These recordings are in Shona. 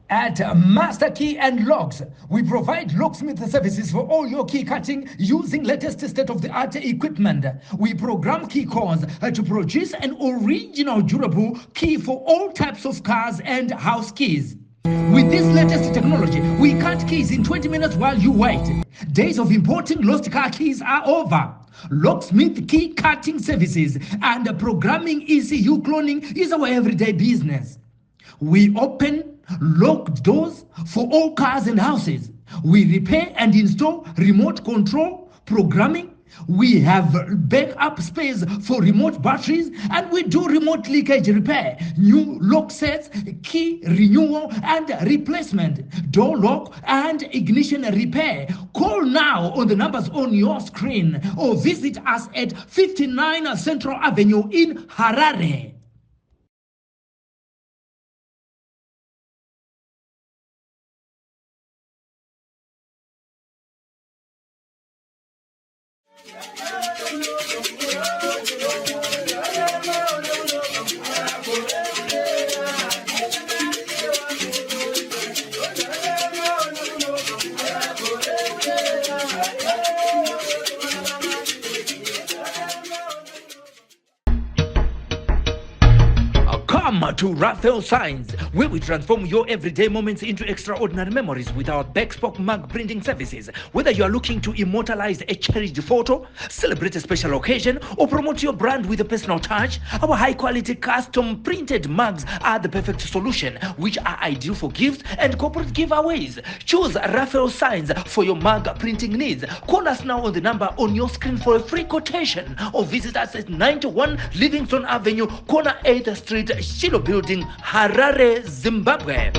At Master Key and Locks, we provide locksmith services for all your key cutting using latest state-of-the-art equipment. We program key cores to produce an original durable key for all types of cars and house keys. With this latest technology, we cut keys in 20 minutes while you wait. Days of importing lost car keys are over. Locksmith key cutting services and programming ECU cloning is our everyday business. We open locked doors for all cars and houses. We repair and install remote control programming. We have backup space for remote batteries, and we do remote leakage repair, new lock sets, key renewal and replacement, door lock and ignition repair. Call now on the numbers on your screen or visit us at 59 Central Avenue in Harare. Come to Raphael Signs, where we transform your everyday moments into extraordinary memories with our Backspoke mug printing services. Whether you are looking to immortalize a cherished photo, celebrate a special occasion, or promote your brand with a personal touch, our high-quality custom printed mugs are the perfect solution, which are ideal for gifts and corporate giveaways. Choose Raphael Signs for your mug printing needs. Call us now on the number on your screen for a free quotation, or visit us at 91 Livingston Avenue, corner 8th Street, Shilo Building, Harare, Zimbabwe.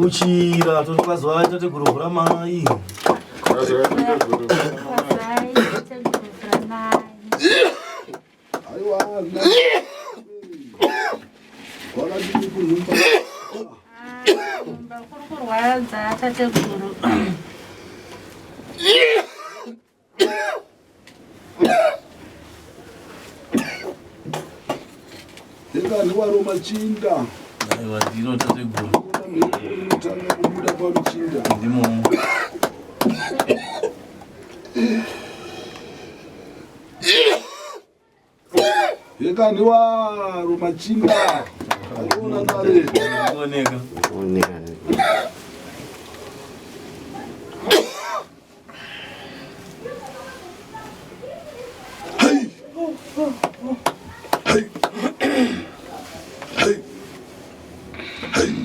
Uchira tokazwa tate guru ramai. Ndikani waroma chinda. Aiwa ndino tate guru. Ndimo. Ndikani waroma chinda. Aliona ndare. Oneka. Hey. Hey. Hey.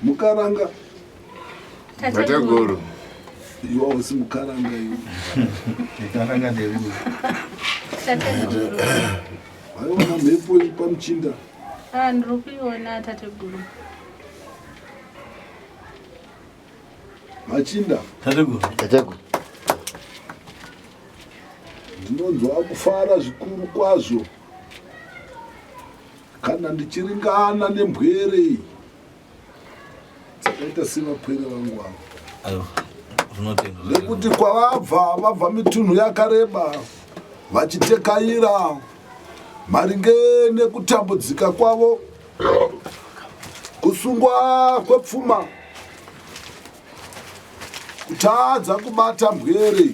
Mukaranga. Tateguru. Iwa usi mukaranga iwe. Mukaranga ndewe. Tateguru. Aiona mhepo iri pamuchinda. Ndiri kuiona tateguru. Machinda. Tateguru. Tateguru. Ndinonzwa kufara zvikuru kwazvo kana ndichiringana nembwere dzakaita sevapwere vangu avo. Ayo. Nekuti vabva mitunhu yakareba vachitekaira maringe nekutambudzika kwavo, kusungwa kwepfuma, kutadza kubata mbwere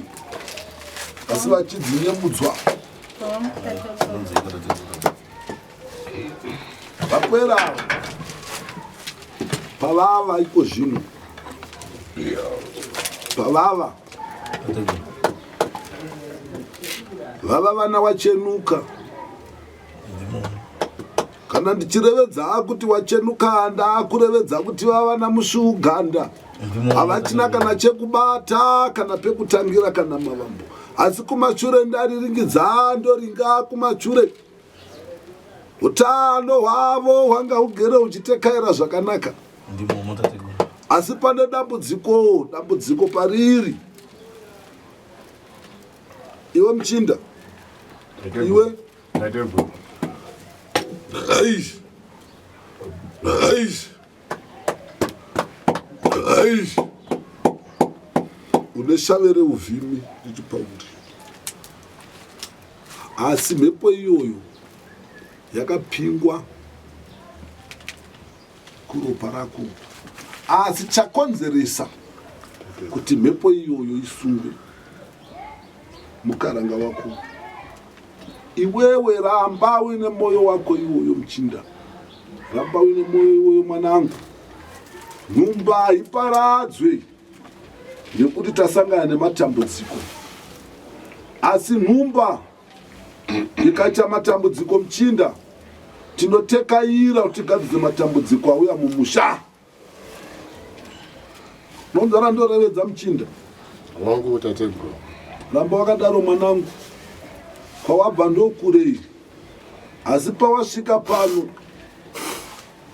asi vachidzinyemudzwa. Vapwera pavava iko zvino pavava vava vana wachenuka. Kana ndichirevedza kuti wachenuka ndakurevedza kuti vava namusuganda, havachina kana chekubata kana pekutangira kana mavambo, asi kumashure ndariringidza ndoringa kumashure. Utano hwavo hwanga hugere huchitekaira zvakanaka, asi pane dambudziko pariri. Iwe Muchinda, iwe une shavere uvhimi ndichipauri, asi mhepo iyoyo yakapingwa kuropa rako, asi chakonzeresa kuti mhepo iyoyo isungwe mukaranga wako. Iwewe ramba uine moyo wako iwoyo Muchinda, ramba uine moyo iwoyo mwanangu. Nhumba iparadzwe nekuti tasangana nematambudziko, asi nhumba ikaita matambudziko Muchinda, tinotekaira kuti tigadzire matambudziko auya mumusha. Nonzara ndorevedza Muchinda wangu tateguru. Ramba wakadaro mwanangu, kwawabva ndokurei, asi pawasvika pano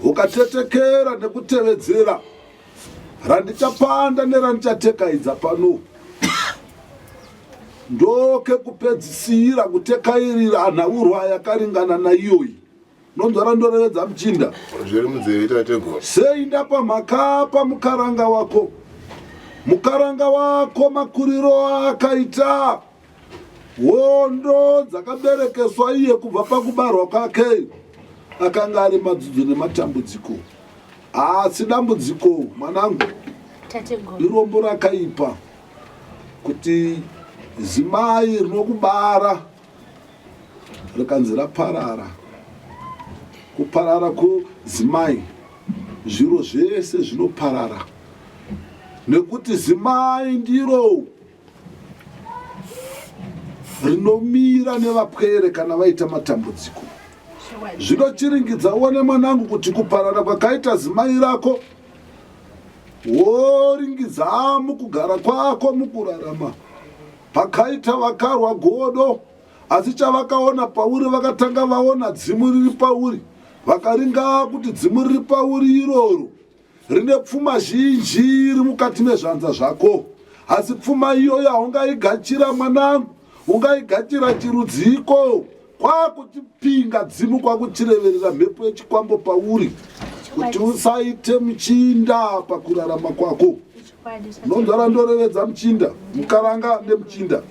ukatetekera nekutevedzera randichapanda nerandichatekedza pano, ndoke kupedzisira kutekairira nhaurwa yakaringana naiyoyi. Nonzara ndorevedza Muchinda Zviri munzeve tateguru. sei ndapa mhaka pamukaranga wako. Mukaranga wako makuriro akaita, hondo dzakaberekeswa iye kubva pakubarwa kwake akanga ari madzudzu nematambudziko, asi dambudziko mwanangu irombo rakaipa kuti zimai rinokubara rikanzi raparara. Kuparara kwezimai zviro zvese zvinoparara, nekuti zimai ndiro rinomira nevapwere kana vaita matambudziko. Zvinochiringidza uone mwanangu kuti kuparara kwakaita zimai rako woringidza mukugara kwako mukurarama. Pakaita vakarwa godo, asi chavakaona pauri vakatanga vaona dzimu riri pauri, vakaringa kuti dzimu riri pauri iroro rine pfuma zhinji riri mukati mezvanza zvako, asi pfuma iyoyo haungaigachira mwanangu, ungaigachira chirudziko kwakuchipinga dzimu, kwakuchireverera mhepo yechikwambo pauri kuti usaite Muchinda pakurarama kwako. Nonzara ndorevedza Muchinda, Mukaranga neMuchinda.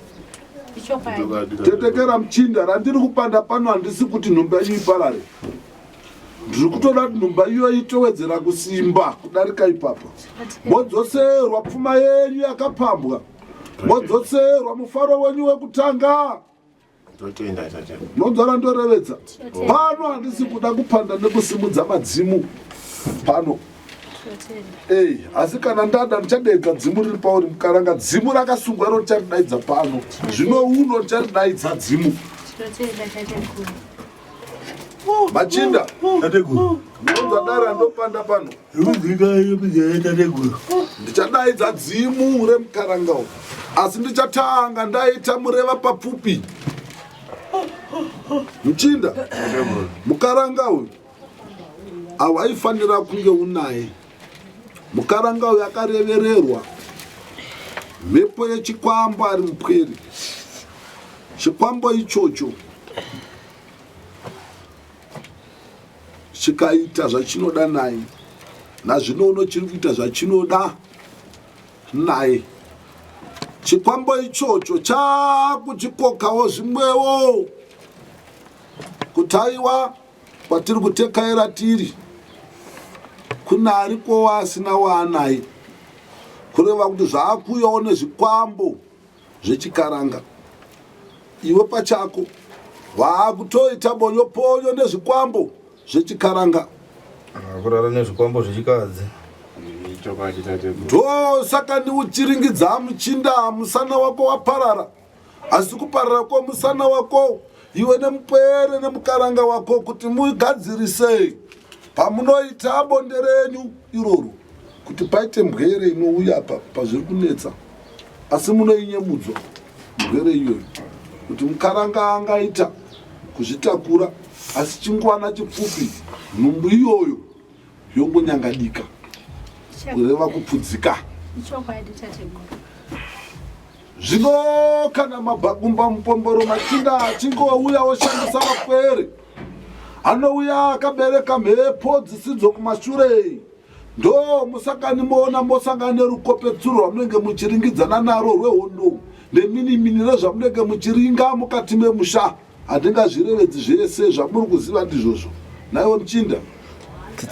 Tetekera Muchinda, randiri kupanda pano handisi kuti nhumba iyo iparare, ndiri kutoda kuti nhumba iyo itowedzera kusimba kudarika ipapa. Modzoserwa pfuma yenyu yakapambwa, modzoserwa mufaro wenyu wekutanga. Nonzara ndorevedza pano handisi kuda kupanda nekusimudza madzimu pano. Asi kana ndada ndichadedza dzimu riri pauri Mukaranga, dzimu rakasungwa ro richaridaidza pano, zvino uno richaridaidza dzimu. Machinda. Tateguru. Munonza dare andopanda pano. Tateguru. Ndichadaidza dzimu remukaranga uyu. Asi ndichatanga ndaita mureva papfupi. Muchinda. Mukaranga uyu hawaifanira kunge unaye. Mukaranga uyu akarevererwa. Mhepo yechikwambo ari mupweri. Chikwambo ichocho chikaita zvachinoda naye, nazvino chiri kuita zvachinoda naye. Chikwambo ichocho chakuchikokawo zvimwewo kutaiwa kwatiri kutekaira tiri kuna ariko asina waanaye, kureva kuti zvaakuyawo nezvikwambo zvechikaranga. Iwe pachako waakutoita bonyoponyo nezvikwambo zvechikaranga. Kurara nezvikwambo zvechikadzi. Ndosaka ndiuchiringidza Muchinda, musana wako waparara. Asi kuparara kwomusana wako iwe nemupwere nemukaranga wako kuti mugadzirise pamunoita bonde renyu iroro, kuti paite mbwere inouya pazviri kunetsa. Asi munoinyemudzwa mbwere iyoyo kuti mukaranga angaita kuzvitakura, asi chinguwana chipfupi nhumbu iyoyo yongonyangadika kureva kupfudzika. Zvino kana mabhagumba mupomboro Machinda achingouya oshandisa mapwere, anouya akabereka mhepo dzisidzo kumashure, ndo musakanimoona mosangana nerukopetsuro rwamunenge muchiringidzana naro rwehondo neminimini rezvamunenge muchiringa mukati memusha. Handingazvirevedzi zvese zvamuri kuziva ndizvozvo. Naiwe Muchinda,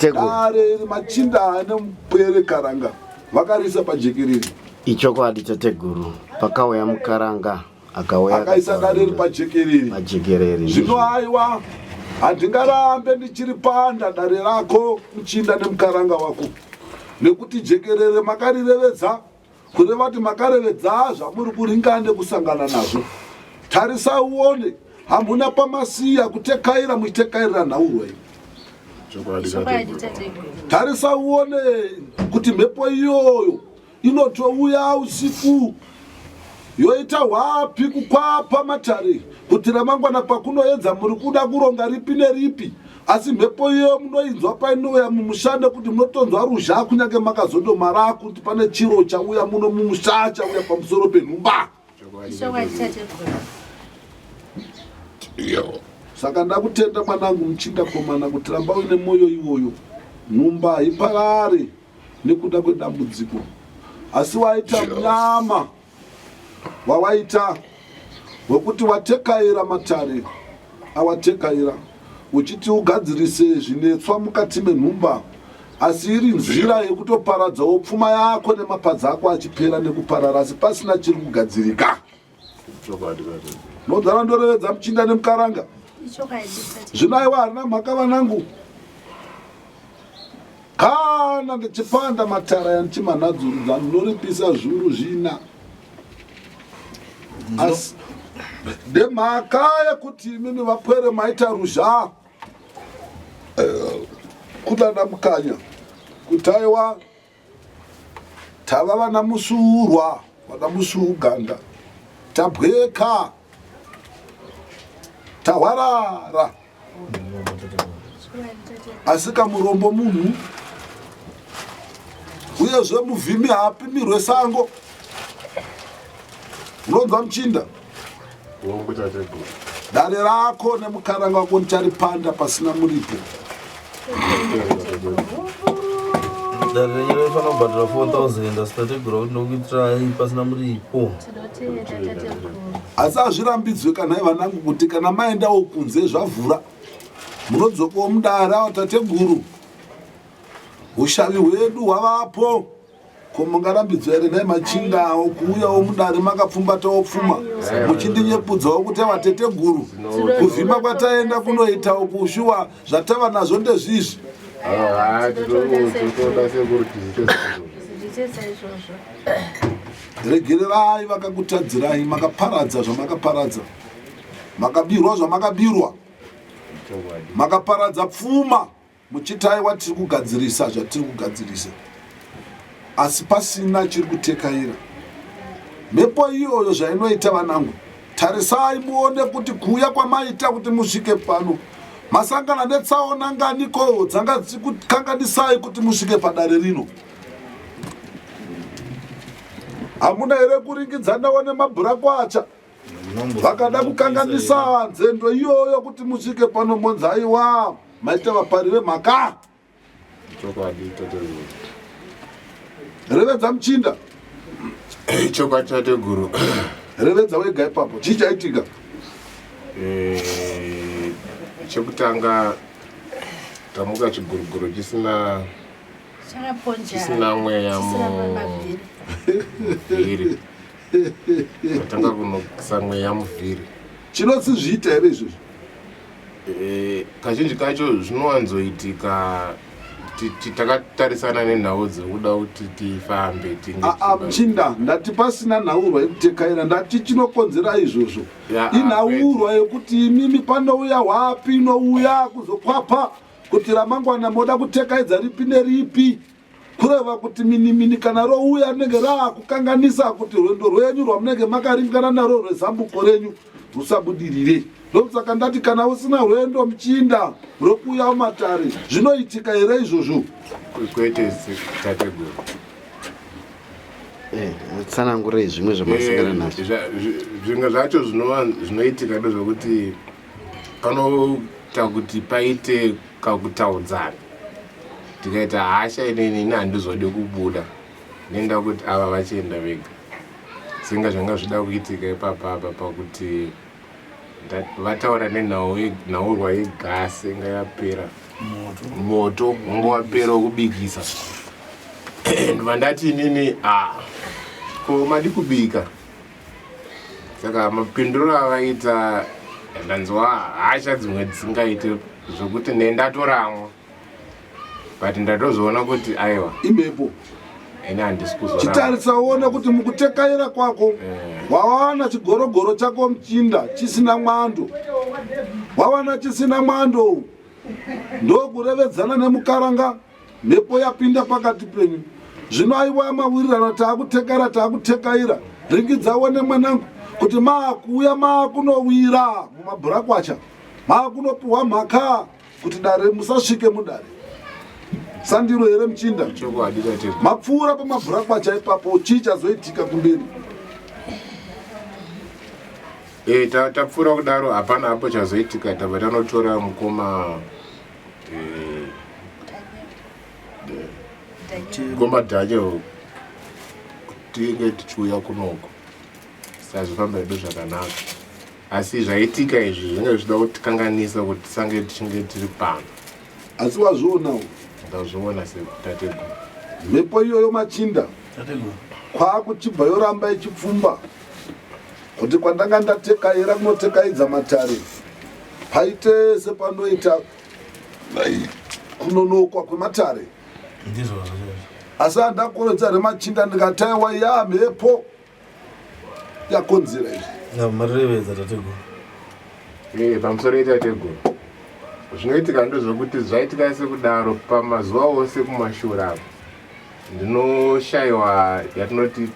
dare Machinda nemupwere karanga vakarisa pajekerere. Ichokwadi tateguru. Pakauya mukaranga akauya akaisa dare pajekerere. Zvino aiwa, handingarambe ndichiri panda dare rako Muchinda nemukaranga wako, nekuti jekerere makarirevedza kureva kuti makarevedza zvamuri kuringa nekusangana nazvo. Tarisa uone, hamuna pamasiya kutekaira muitekairira nhaurwa iyi. Tarisa uone kuti mhepo iyoyo inotouya usiku yoita hwapi kukwapa matare, kuti ramangwana pakunoedza muri kuda kuronga ripi neripi, asi mhepo iyoyo munoinzwa painouya mumushande kuti munotonzwa ruzha kunyange makazondomara kuti pane chiro chauya muno mumusha chauya pamusoro penhumba. Saka ndakutenda mwanangu Muchinda komana kuti ramba uine moyo iwoyo. Nhumba haiparare nekuda kwedambudziko, asi waita mnyama wawaita wekuti watekaira matare awatekaira uchiti ugadzirise zvinetswa mukati menhumba, asi iri nzira yekutoparadzawo pfuma yako nemapadza ako achipera nekuparara, asi pasina chiri kugadzirika. Ndodzara ndorevedza Muchinda nemukaranga. Zvino aiwa harina mhaka vanangu, kana ndichipanda matara yandichimanadzurudza ndinoripisa zviuru 4. Asi ndemhaka yekuti imini vapwere maita ruzha kudada mukanya kuti aiwa tava vana musuurwa, vana musuuganda, tabweka tahwarara, asi kamurombo munhu uyezve muvhimi haapimirwe sango. Unonzwa Muchinda? Dare rako nemukaranga wako ndicharipanda pasina muripo. Dare renyu rinofanira kubhadhara 4,000 asi tategura kuti ndokuitirai pasina muripo. Asi hazvirambidzwe kana vanangu kuti kana maendawo kunze zvavhura munodzokawo mudare awo tateguru. Ushavi hwedu hwavapo. Ko mungarambidzwa here nai Machinda kuuyawo mudare makapfumbatawo pfuma muchindinyepudzawo kuti vateteguru kuvhima kwataenda kunoitawo kushuwa zvatava nazvo ndezvizvi. Regererai vakakutadzirai, makaparadza zvamakaparadza, makabirwa zvamakabirwa. makaparadza pfuma muchitaiwa tiri kugadzirisa zvatiri kugadzirisa, asi pasina chiri kutekaira. Mhepo iyoyo zvainoita vanangu, tarisai muone kuti kuuya kwamaita kuti musvike pano masangana netsaona nganiko dzanga dzikukanganisai kuti musvike padare rino. Hamuna here kuringidzanawo nemabhurakwacha vakada kukanganisa nzendo iyoyo kuti musvike pano monzi aiwa maita vapari vemhaka. Revedza muchinda. Chokwadi tateguru. Revedza wega ipapo. Chii chaitika? Chekutanga tamuka chiguruguru chisina mweya muvhiri. Tatanga kunokisa mweya muvhiri. Chinosizviita here izvozvo? Kazhinji kacho zvinowanzoitika takatarisana nenhau dzekuda kuti tifambe muchinda ndati pasina nhaurwa yekutekaira, ndati chinokonzera izvozvo inhaurwa yekuti imimi panouya hwapi inouya kuzokwapa kuti ramangwana moda kutekaidza ripi neripi, kureva kuti minimini kana rouya rinenge raakukanganisa kuti rwendo rwenyu rwamunenge makaringana naro rwezambuko renyu rusabudirire. Ndokusaka ndati kana usina rwendo muchinda rwokuuya mumatare zvinoitika here izvozvo? Kwete tateguru. Tsanangurei zvimwe zvamasangana nazvo. Zvimwe zvacho zvinoitika ndezvokuti panoita kuti paite kakutaudzana. Tikaita hasha inini handizode kubuda, nenda kuti ava vachienda vega. Singa zvanga zvida kuitika ipapapa pakuti vataura nenhaurwa yegasi inga yapera moto unga wapera wokubikisa. Ndandati inini ko madi kubika. Saka mapinduro avaita ndanzwa hasha dzimwe dzisingaite zvokuti nendatoramwa, but ndatozoona kuti aiwa imhepo. Chitarisa uone kuti mukutekaira kwako wawana chigorogoro chako muchinda chisina mwando, wawana chisina mwando, ndokurevedzana nemukaranga, mhepo yapinda pakati penyu. Zvino aiwa mawirirano taakutekaira, ringidzawo nemwanangu kuti maakuuya maakunowira mumabhurakwacha, maakunopuhwa mhaka kuti dare musasvike mudare. Sandiro here muchinda? Mapfuura pamabhurakwacha ipapo, chii chazoitika kumberi? Tapfuura kudaro hapana hapo chazoitika. Tabva tanotora mukoma dhacho tinge tichiuya kunoko, sazvifamba hedu zvakanaka. Asi zvaitika izvi zvinge zvida kutikanganisa kuti tisange tichinge tiri pano. Asi wazvionawo? Ndazviona setateguru. Mhepo iyoyo machinda kwakuchibva yoramba ichipfumba kuti kwandanga ndatekaira kunotekaidza matare paite sepanoita kunonokwa kwematare. Asi handakorodza remachinda ndikataiwa ya mhepo yakonzera izvi. Marirevedza tateguru. Pamusoro itateguru, zvinoitika ndozvokuti zvaitika sekudaro pamazuva ose kumashure apo ndinoshayiwa yatinoti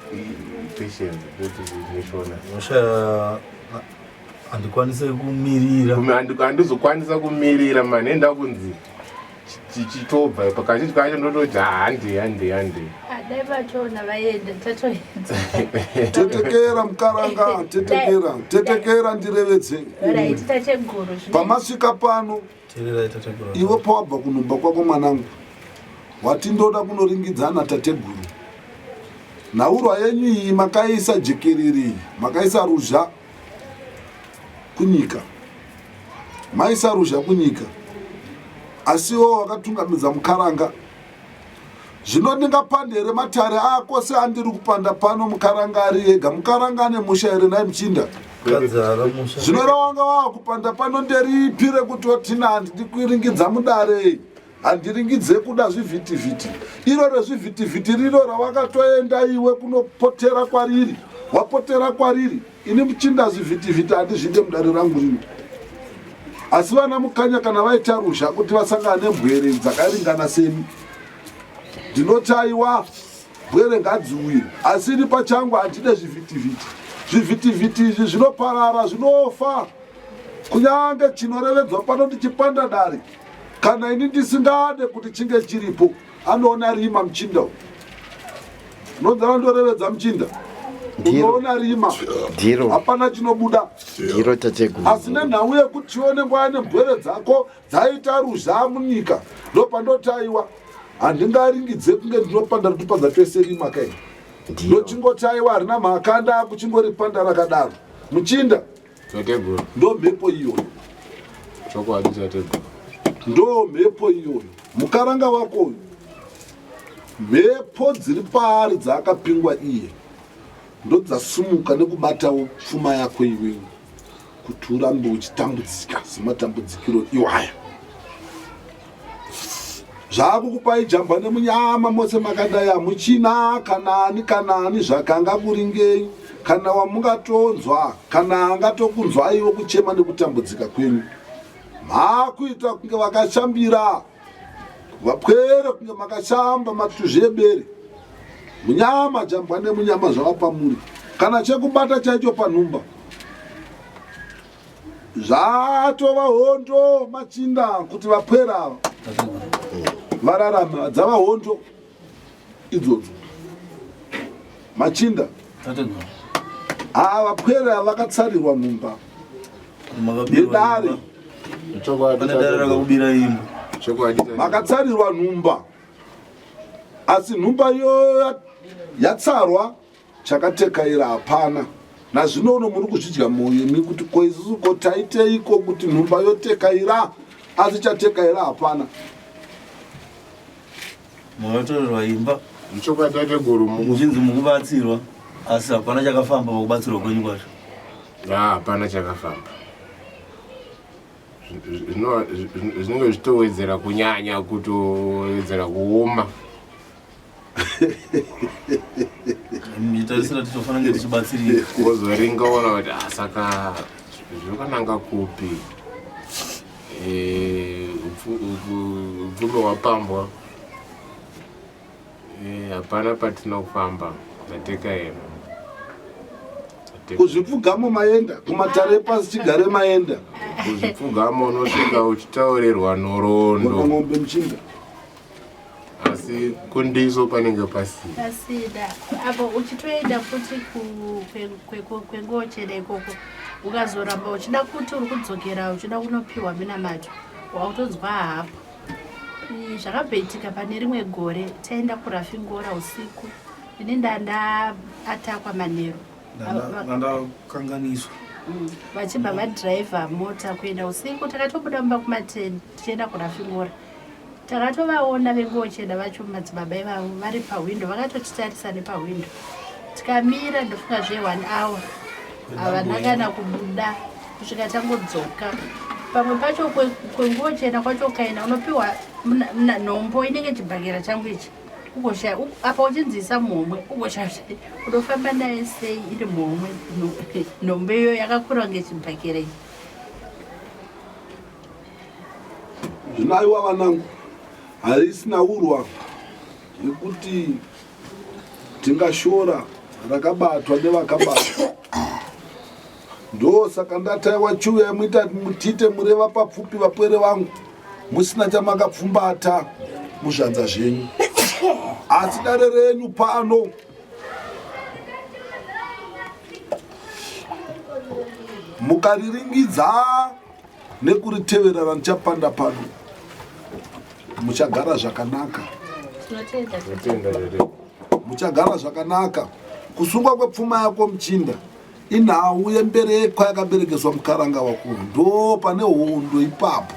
patience mishona. Unoshaya handikwanise kumirira. Handizokwanisa kumirira manenda kunzi chichitobva pakazhinji kacho ndototi handi. Dai vachona vaenda tatoedza. Tetekera mukaranga, tetekera ndirevedze. Right, tateguru. Pamasvika pano iwe pawabva kunomba kwako mwanangu, wati ndoda kunoringidzana tateguru. Nhaurwa yenyu iyi makaisa jekerere, makaisa ruzha kunyika. Maisa ruzha kunyika. Asiwo wakatungamidza mukaranga. Zvino ndingapande here matare ako seandiri kupanda pano mukaranga ari ega. Mukaranga ane musha here naye muchinda? Zvino rawanga wakupanda pano nderipire kuti otina handikuringidza mudare, handiringidze kuda zvivhitivhiti. Iro rezvivhitivhiti riro rawakatoenda iwe kunopotera kwariri, wapotera kwariri. Ini muchinda zvivhitivhiti handizvide mudare rangu rino. asi vana mukanya kana vaita rusha kuti vasangana nembwere dzakaringana semi ndinotaiwa mbwere ngadziuye asi ini pachangu handide zvivhitivhiti izvi zvinoparara zvinofa kunyange chinorevedzwa pano ndichipanda dare kana ini ndisingade kuti chinge chiripo anoona rima muchinda unonzana ndorevedza muchinda unoona rima hapana chinobuda asi nenhau yekuti tione nguva nembwere dzako dzaita ruzha munyika ndopandotaiwa handingaringidze kunge ndinopanda ritupadza twese rima kai ndochingotaiwa harina makanda kuchingoripanda rakadaro muchinda ndo mhepo iyoyo ndo mhepo iyoyo mukaranga wako mhepo dziri paari dzaakapingwa iye ndo dzasumuka nekubatawo pfuma yako iwewe kuti urambe uchitambudzika sematambudzikiro iwaya zvakukupai jamba nemunyama mose makadaya muchina kanani zvakanga kuringei kana wamungatonzwa kana angatokunzwaiwo kuchema nekutambudzika kwenyu makuita kunge vakashambira vapwere kunge makashamba matuzvebere munyama jamba nemunyama zvavapamuri kana chekubata chaicho panhumba zvatova hondo machinda kuti vapwere ava vararama dzava hondo idzodzo machinda vapwere ava vakatsarirwa nhumba nedare makatsarirwa nhumba asi nhumba iyo yatsarwa chakatekaira hapana nazvinono muri kuzvidya mwoyo imi kuti koisusu kotaiteiko kuti nhumba yotekaira asi chatekaira hapana munotorerwa imba muchinzi mukubatsirwa asi hapana chakafamba pakubatsirwa kwenyu kwacho hapana chakafamba zvinenge zvitowedzera kunyanya kutowedzera kuoma mitarisira tichofana kunge tichibatsirika wozoringaona kuti saka zvokananga kupi upfumi wapambwa hapana patina kufamba nateka eno kuzvipfugamo maenda kumatare epasi chigare maenda kuzvipfugamo unosvika uchitaurirwa nhoroondo ng'ombe muchinda asi kundiso panenge pasida apo uchitoenda futi kwengocheda ikoko ukazoramba uchida kuti uri kudzokera uchida kunopiwa minamato wautonzwa hapo zvakabhaitika pane rimwe gore taenda kurafingora usiku ini ndandatakwa manheru ndandakanganiswa vachibva vadhiraivha mota kuenda usiku takatobuda mumba kumateni tichienda kurafingora takatovaona vengocheda vacho madzibaba ivavo vari pahwindo vakatotitarisa nepahwindo tikamira ndofunga zve1 hour havana kana kubuda kusvika tangodzoka pamwe pacho kwengochena kwacho ukaenda unopiwa nhombo inenge chibhakera changu ichi ugosha apa uchinzisa mhomwe ugosha unofamba naye sei iri mhomwe nhombo iyo yakakura ngechibhakera ichi zvinaiwa vanangu harisina urwa yekuti tingashora rakabatwa nevakabatwa ndosaka ndataiwa chiuya muita mutite mureva papfupi vapwere vangu musina chamakapfumbata muzvanza zvenyu asi dare renyu pano mukariringidza nekuriteverera ndichapanda pano muchagara zvakanaka muchagara zvakanaka kusungwa kwepfuma yako muchinda inhau yemberekwa yakaberekeswa mukaranga wako ndo pane hondo ipapo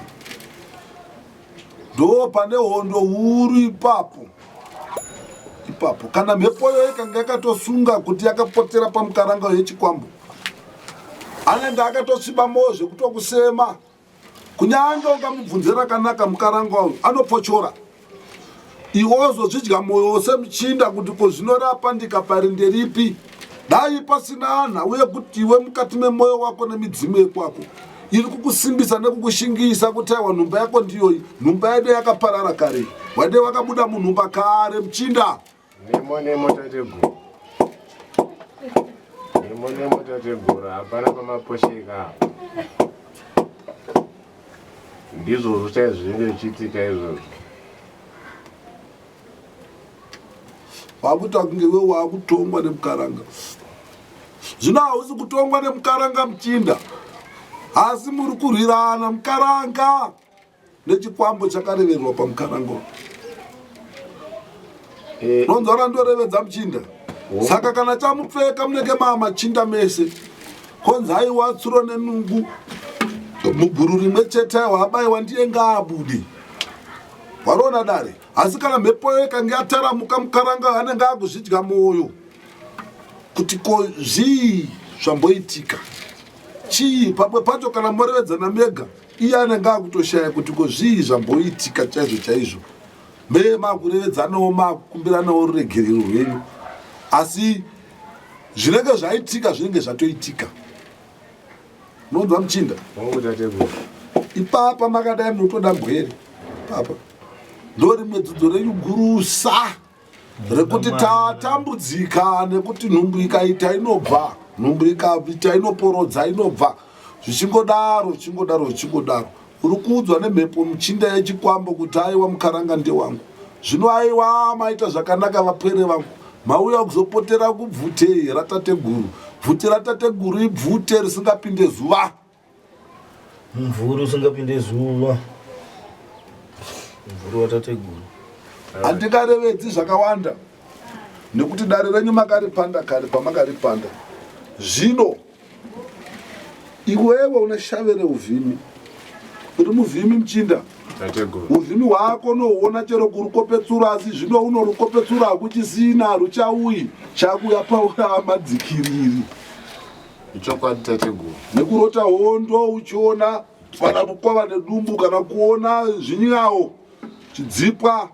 ndo pane hondo huru ipapo kana mhepoyo ikanga yakatosunga kuti yakapotera pamukaranga yechikwambo anenge akatosviba moyo zvekutokusema kunyange ukamubvunze rakanaka mukaranga wayo anopochora iwozozvidya moyo semuchinda kuti kozvinorapa ndikapari nderipi dai pasina nha uye kuti iwe mukati memwoyo wako nemidzimu yekwako iri kukusimbisa nekukushingisa kuti aiwa nhumba yako ndiyoyi. Nhumba yedu yakaparara kare. Wade wakabuda munhumba kare Muchinda. Nemo tateguru. Nemo tateguru hapana pamaposheka. Ndizvo zvichaizvinge zvichiitika izvozvo. Wakuta kunge wewe wakutongwa nemukaranga. Zvino hausi kutongwa nemukaranga Muchinda. Asi muri kurwirana mukaranga nechikwambo chakareverwa pamukaranga. Nonzora ndorevedza Muchinda. Saka kana chamupfeka munenge Machinda mese. Konzai watsuro nenungu. Muguru rimwe chete wabayiwa ndiye ngaabude. Warona dare. Asi kana mhepo yekange yataramuka mukaranga anenge akuzvidya mwoyo. Kuti ko zvii zvamboitika. Chii pamwe pacho kana morevedzana mega iye anenge akutoshaya kuti ko zvii zvamboitika chaizvo. Makurevedzanawo makukumbiranawo ruregerero rwenyu. Asi zvinenge zvaitika zvinenge zvatoitika. Nonzwa Muchinda? Ipapa makadai munotoda mgwere. Papa. Ndorimwe dzidzo renyu gurusa rekuti tatambudzika nekuti nhumbu ikaita inobva, nhumbu ikaita inoporodza inobva. Zvichingodaro. Uri kuudzwa nemhepo Muchinda yechikwambo kuti aiwa mukaranga ndewangu. Zvino aiwa maita zvakanaka vapwere vangu. Mauya kuzopotera kubvute ratateguru. Bvute ratateguru ibvute risingapinde zuva. Mvuru usingapinde zuva. Mvuru watateguru. Handikarevedzi zvakawanda. Nekuti dare renyu makaripanda kare pamakaripanda. Zvino iwewe uneshavere uvhimi. Uri muvhimi Muchinda. Uvhimi hwako unohuona chero kurukopetsura asi zvino unorukopetsura hakuchisina ruchauyi chakuya paura madzikiriri. Ichokwadi tateguru. Nekurota hondo uchiona kana kukwava nedumbu kana kuona zvinyawo chidzipwa.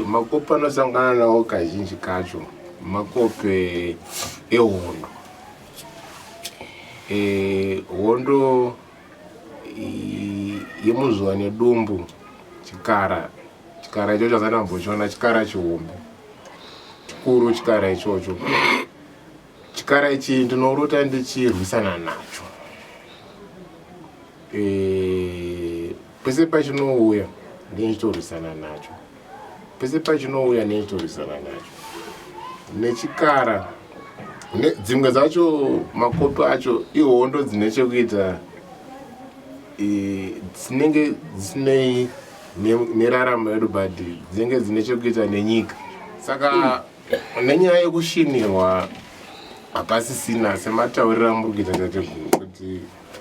Makope anosangana nawo kazhinji kacho makope ehondo. Hondo yemuzuva nedumbu chikara ichocho chazandambochiona chikara chihombe chikuru. Chikara ichocho chikara ichi ndinorota ndichirwisana nacho. Pese pachinouya ndichitorwisana nacho. Nechikara dzimwe dzacho makope acho ihondo dzine chekuita dzinenge dzisinei neraramo yedu but dzinenge dzine chekuita nenyika. Saka nenyaya yekushinirwa hapasisina semataurira muri kuita tateguru kuti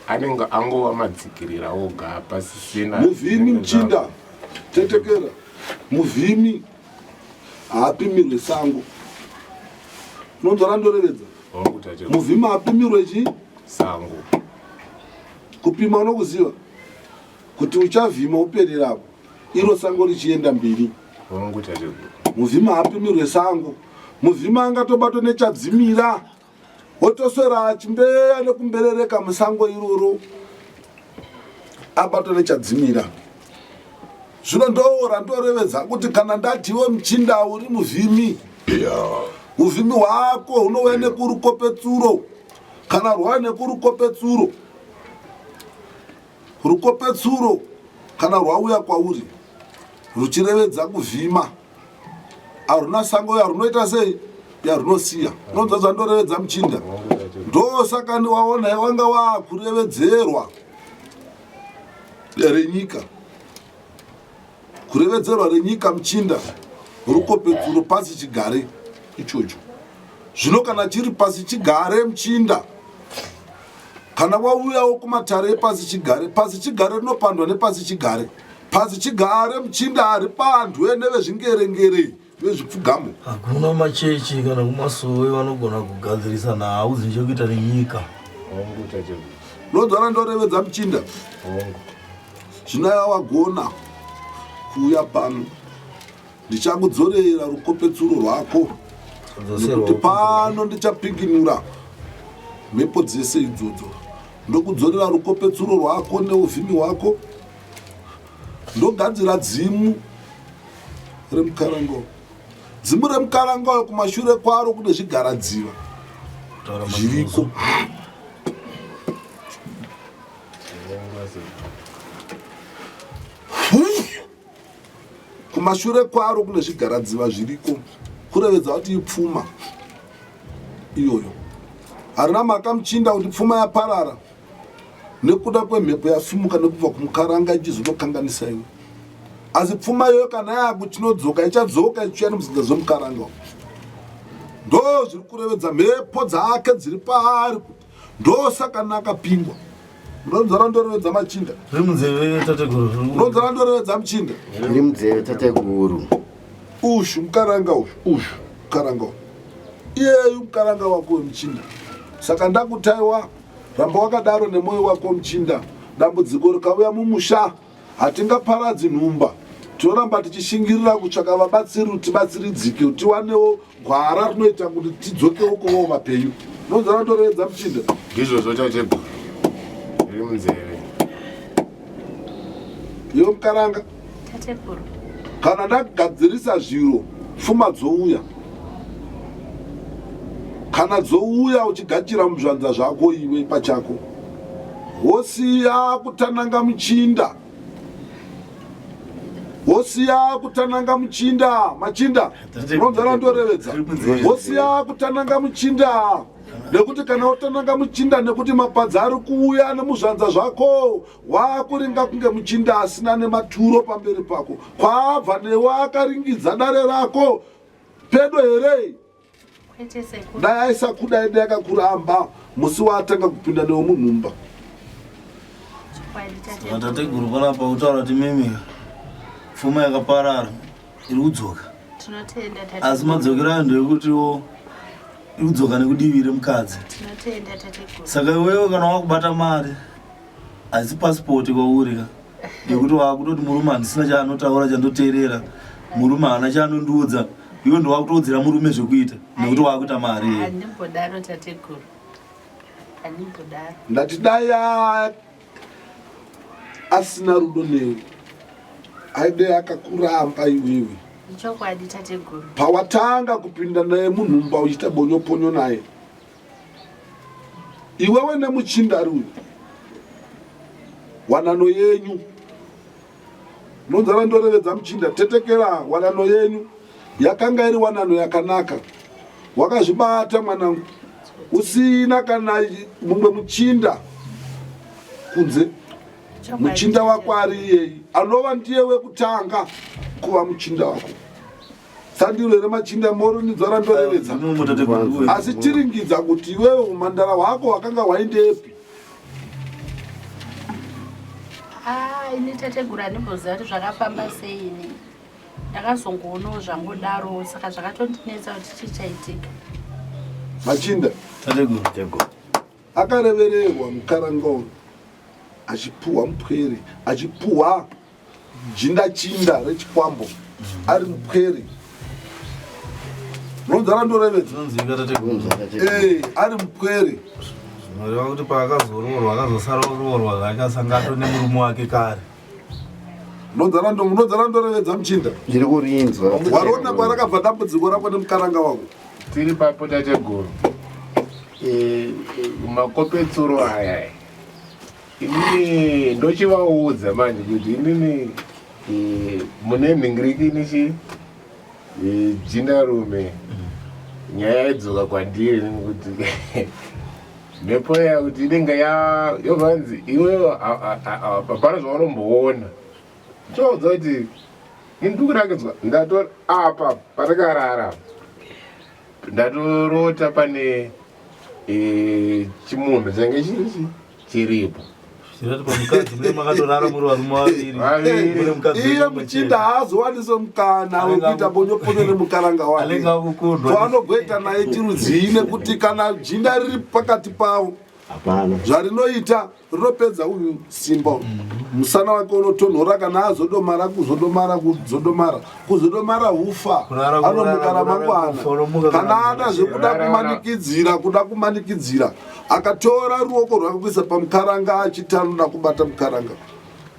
anenge angova madzikirira oga hapasisina. Muvhimi Muchinda tetekera. Muvhimi haapimirwe sango. Nonzora ndorevedza. Muvhimi haapimirwe sango. Kupima unokuziva kuti uchavhima upererapo iro sango richienda mbiri. Muvhimi haapimirwe sango. Muvhimi angatobatwa nechadzimira otoswera achimbeya nekumberereka musango iroro abatwa nechadzimira. Zvino ndorevedza kuti kana ndatiwe Muchinda uri muvhimi, uvhimi hwako hunouya nekurukopetsuro. Kana rwauya nekurukopetsuro, rukopetsuro kana rwauya kwauri ruchirevedza kuvhima, haruna sango yarunoita sei yarunosiya. Nonzva zvandorevedza Muchinda. Ndosaka waona wanga wakurevedzerwa renyika. Kurevedzerwa renyika Muchinda rukopetsuro pasi chigare ichocho. Zvino kana chiri pasi chigare Muchinda, kana wauyawo kumatare epasi chigare rinopandwa nepasi chigare. Pasi chigare Muchinda haripandwe nevezvingerengere vezvipfugamo. Hakuna machechi kana kumasowe vanogona kugadzirisa nhau dzinechekuita nenyika. Nonzvara ndorevedza Muchinda. Zvino wagona kuuya pano ndichakudzorera rukopetsuro rwako nekuti pano ndichapikinura mhepo dzese idzodzo ndokudzorera rukopetsuro rwako neuvhimi hwako, ndogadzira dzimu remukarangawo. Dzimu remukarangawo kumashure kwaro kune zvigaradziva zviriko. Kumashure kwaro kune zvigaradziva zviriko, kurevedza kuti ipfuma iyoyo. Harina maka muchinda kuti pfuma yaparara nekuda kwemhepo yafumuka nekubva kumukaranga ichizonokanganisa iwe. Asi pfuma iyoyo kana yakutinodzoka ichadzoka ichiuya nemuzinda zomukaranga. Ndo zviri kurevedza mhepo dzake dziri paari kuti ndosaka akapingwa. Ndonzara ndorevedza machinda. Rimunzeve tateguru. Ndonzara ndorevedza muchinda. Rimunzeve tateguru. Ushu mukaranga ushu mukaranga. Iyeyu mukaranga wako wemuchinda. Saka ndakutaiwa ramba wakadaro nemwoyo wako muchinda. Dambudziko rikauya mumusha hatingaparadzi nhumba. Tinoramba tichishingirira kutsvaka vabatsiri kuti tibatsiridzike kuti tiwanewo gwara rinoita kuti tidzokewo kuvawo mapenyu. Ndonzara ndorevedza muchinda. Ndizvo zvotateguru. Rimunzeve. Iyo mukaranga. Tateguru. Kana ndagadzirisa zviro pfuma dzouya. Kana dzouya uchigadzira muzvanza zvako iwe pachako, wosiya kutananga muchinda. Wosiya kutananga muchinda. Machinda nonzara ndorevedza. Wosiya kutananga muchinda. Nekuti kana utananga muchinda nekuti mapadza ari kuuya nemuzvanza zvako, wakuringa kunge muchinda asina nematuro pamberi pako. Kwabva newe akaringidza dare rako. Pedo here? Dai aisa kudai dai akakuramba musi watanga kupinda newe munhumba. Tateguru panapa utaura kuti mimi pfuma yakaparara iri kudzoka. Tinotenda tateguru. Asi madzokero ndeyekuti iri kudzoka nekudivire mukadzi. Tinotenda tateguru. Saka iwewe kana wakubata mari asi pasipoti kwauri yekuti wakutoti murume handisina chaanotaura chandoteerera, murume haana chaanondiudza, iwe ndo wakutodzera murume zvekuita nekuti wakuita mari. Handimbodaro tateguru. Handimbodaro. Ndati dai asina rudo newe, aide akakuramba iwewe. Chokwadi tateguru. Pawatanga kupinda naye munhumba uchiita bonyoponyo naye, iwewe nemuchinda ari uyu, wanano yenyu. Nonzara ndorevedza muchinda. Tetekera wanano yenyu yakanga iri wanano yakanaka. Wakazvibata mwanangu, usina kana mumwe muchinda kunze. Muchinda wako ari iyeyi, anova ndiye wekutanga kuva muchinda wako. Sandiro remachinda moro nidzara ndorevedza. Asi chiringidza kuti iwewe umhandara hwako wakanga hwaindepi. Ini tateguru handimboziva kuti zvakafamba sei ini. Ndakazongoonawo zvangodaro, saka zvakatondinetsa kuti chichaitika. Machinda Tateguru akarevererwa mukarangawo, achipuhwa mupwere, achipuhwa jinda chinda rechikwambo ari mupwere. Nonzara ndorevedza. zvinonzwika tateguru. Ari mupwere. Zvinoreva kuti paakazoroorwa akazosara oroorwa zvakasangato nemurume wake kare. Nonzara ndorevedza muchinda. Ndiri kurinzwa. Warona kwarakabva dambudziko rako nemukaranga wako. Tiri papo tateguru. Makopetsuro aya inini ndochivaudza manje kuti inini mune mhingiriki nichi jinarume nyaya yadzoka kwandiri nekuti mhepo yakuti inenge yobvanzi iweyo hapana zvaunomboona. Choudza kuti indikurakidzwa ndatori apa patakarara ndatorota pane chimunhu change chiripo. Zvirati pamukadzi mune makatorara muri varume vaviri. Iye muchinda haazowaniso mukana wekuita bonyoponyo nemukaranga wake. Alenga kukundwa. Paanogoita naye chirudzii nekuti kana jinda riri pakati pavo Hapana. Zvarinoita rinopedza uyu simba. Musana wake unotonhora kana azodomara kuzodomara hufa. Anomukara mangwana. Kana ada zvekuda kumanikidzira akatora ruoko rwake kuisa pamukaranga achitanoda kubata mukaranga.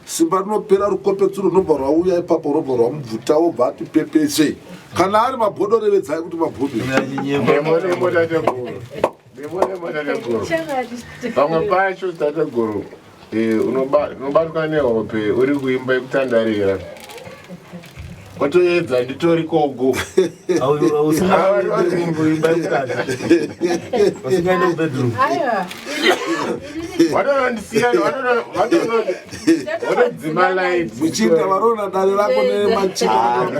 Simba rinopera rukopetsuro runobva rwauya ipapo robva rwamubvuta obva ati pepese. Kana ari mabhodo revedzai kuti mabhodo. Pamwe pacho tateguru unobatwa nehope uri kuimba yekutandarira watoedza nditori kogo watodzima light muchinda varona dare rako nemachigare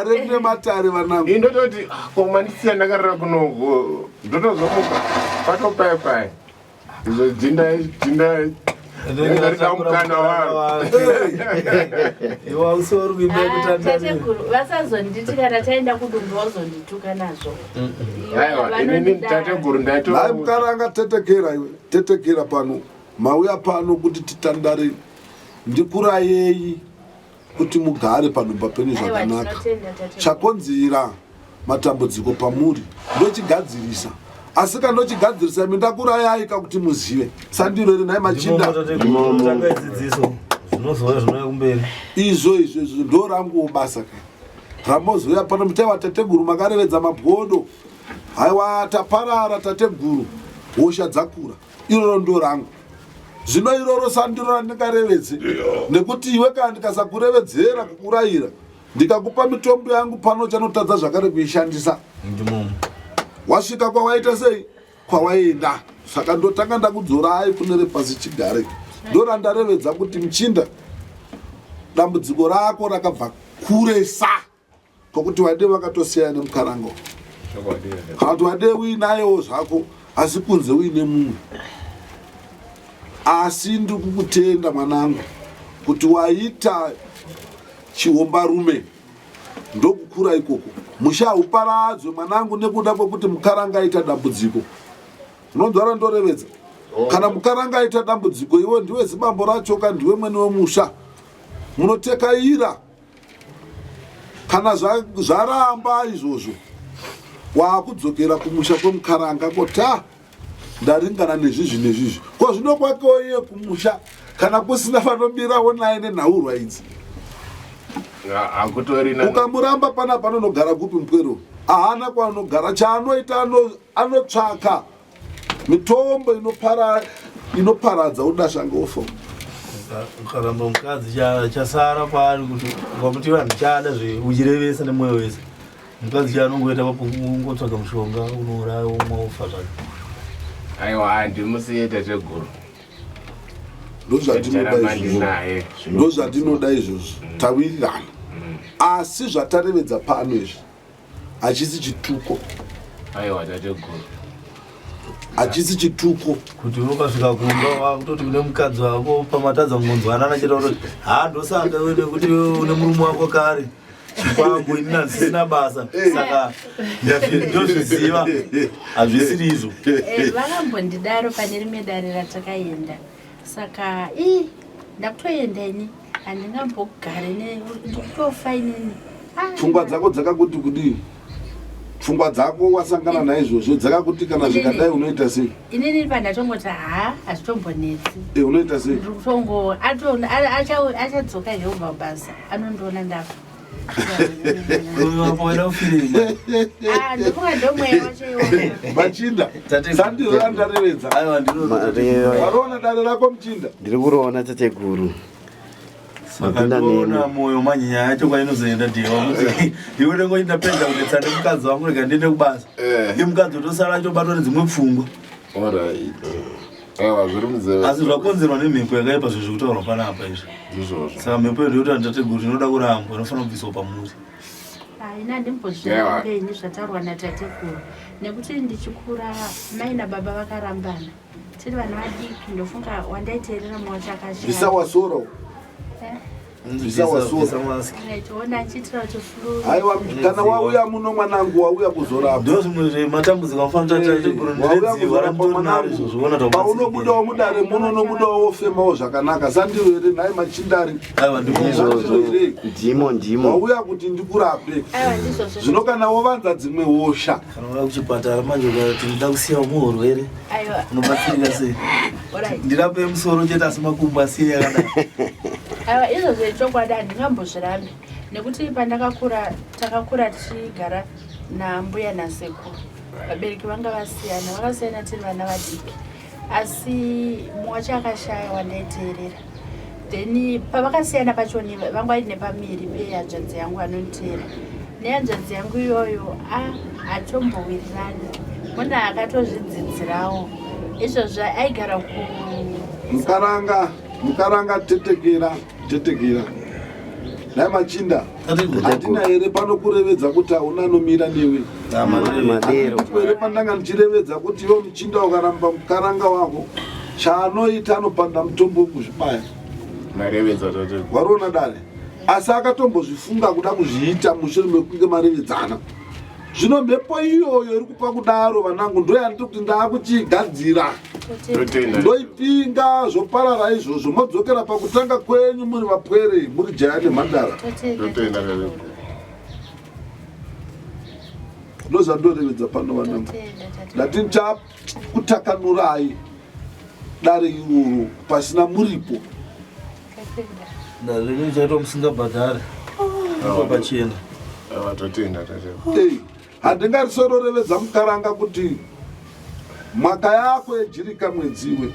rine matare vanangu indototi komandisiya ndakarira kunogo ndotozomuka patopaipai izvo dzinda mukana waro vasazonditi kana taenda kudumbu vazondituka nazvo. Aiwa inini tateguru ndaito mukaranga tetekera pano mauya pano kuti titandare ndikurayei kuti mugare panhumba penyu zvakanaka. Chakonzera matambudziko pamuri ndochigadzirisa asi kana ndochigadzirisa mindakurayai kuti muzive sandiro rinai machinda izvo ndo rangu basa ramozoya pano mutaiwa tateguru makarevedza mabhodo haiwa taparara tateguru hosha dzakura iroro ndo rangu zvino iroro sandiro randingarevedze nekuti iwe kana ndikasakurevedzera kukurayira ndikakupa mitombo yangu pano chanotadza zvakare kuishandisa wasvika kwawaita sei kwawaenda saka ndotanga ndakudzorai kunere pasi chigare ndorandarevedza kuti muchinda dambudziko rako rakabva kuresa kokuti wade vakatosiyana nemukarango kana kuti wade uinayewo zvako asi kunze uine mumwe asi ndiri kukutenda mwanangu kuti waita chiombarume ndokukura ikoko mushauparadzwe mwanangu nekuda kwekuti mukaranga aita dambudziko unonzwara ndorevedza kana mukaranga aita dambudziko iwe ndiwe zibambo racho ka ndiwe mwene wemusha munotekaira kana zvaramba izvozvo waakudzokera kumusha kwemukaranga kota ndaringana nezvizvi ko zvino kwakewo iye kumusha kana kusina vanomirawo naye nenhaurwa idzi ukamuramba pana panonogara kupi mupwero ahana kwanogara chaanoita anotsvaka mitombo inoparadza udashanga ofo ukaramba mukadzi chasara paari kuti ukamuti vanhu chada zveuchirevesa nemwoyo wese mukadzi chanongoita papungotsvaga mushonga unouraya umwe ufa zvake. Aiwa ndimusiye tateguru ndozvatinoda izvozvo tawirirana asi zvatarevedza pano izvi hachisi chituko. Aiwa tateguru hachisi chituko kuti unokasvika kumba wakutoti une mukadzi wako pamatadza kungonzwanana chetauro handosaka wede kuti une murume wako kare chikwambo inini handisina basa saka ndozviziva hazvisiri izvo. Vakambondidaro pane rimwe dare ratakaenda saka ndakutoenda ini handingambogare ndikutofa inini. Pfungwa dzako dzakakuti kudii? Pfungwa dzako wasangana naizvozvo dzakakuti kana zvikadai unoita sei? Inini pandatongoti hazvitombonetsi. Unoita sei? Ndikutongo achadzoka Jehovha basa anondiona ndafa. Machinda sandiro andarevedza varona dare rako muchinda ndiri kuroona tateguru Sakandona moyo manyanya yacho kwainozoenda ndiwa kuti iwe ndingoita pedza kudetsa nemukadzi wangu rega ndiende kubasa mukadzi utosara achobatwa nedzimwe pfungwa. Asi zvakonzerwa nemhepo yakaipa zvizvi kutaurwa panapa izvi saka mhepo ndiyoti tateguru inoda kurambwa inofanira kubviswa pamuzi. Ina ndimbozvirengenyi zvataurwa natateguru nekuti ndichikura mai nababa vakarambana tiri vanhu vadiki ndofunga wandaiteerera mwacho akashaya zvisawasoro Visa tiona achitira kuti flu aiwa kana wauya muno mwanangu wauya kuzorapa ndo zvimwe matambudziko anofanira tateguru ndiredziwa ramutori izvo zvoona paunobudawo mudare muno nobudawo wofemawo zvakanaka sandiro here nhai machindari aiwa ndimo wauya kuti ndikurape zvino kana wovanza dzimwe hosha kana wauya kuchipatara manje ukati ndida kusiyawo muurwere unobatsirika sei ndirape musoro chete asi makumbo asiye yakadai aiwa izvozvo ichokwadi handingambozvirambi nekuti pandakakura takakura tichigara nambuya nasekuru vabereki vanga vakasiyana tiri vana vadiki asi mumwe wacho akashaya wandaiteerera then pavakasiyana pachoni vanga vaine pamiri pehanzvadzi yangu anonditeera nehanzvadzi yangu iyoyo hatombowirirani muna akatozvidzidzirawo izvozvo aigara mukaranga tetekera nai machinda hatina here panokurevedza kuti hauna nomira newe ere pandanga ndichirevedza kuti iwe muchinda ukaramba mukaranga wako chaanoita anopanda mutombo kuzvibaya wariona dare asi akatombozvifunga kuda kuzviita mushure mekunge marevedzana zvino mhepo iyoyo iri kupa kudaro vanangu ndoyanditi kuti ndaakuchigadzira ndoipinga zvoparara izvozvo modzokera pakutanga kwenyu muri vapwere muri jaya nemhandara ndozvandorevedza pano vanangu ndati ndichakutanurai dare iroro pasina muripo ndareke chaitwa musingabhadhari pachena handingarisororevedza mukaranga kuti mhaka yako yejirika mwedziwe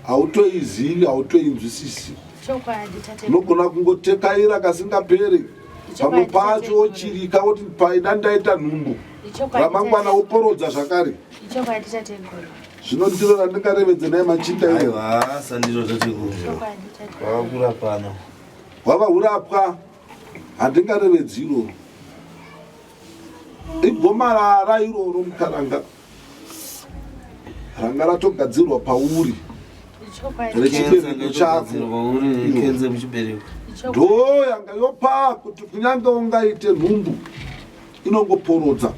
hautoizivi hautoinzwisisi nogona kungotekaira kasingaperi pamwe pacho ochirika oti paida ndaita nhumbu ramangwana woporodza zvakare zvino ndiro randingarevedze naye machinda sandiro tateguru wavakurapana wava urapwa handingarevedzi iroro igomarara iroro mukaranga ranga ratogadzirwa pauri rechibereko chako ndo yanga yopa kuti kunyange ungaite nhumbu inongoporodza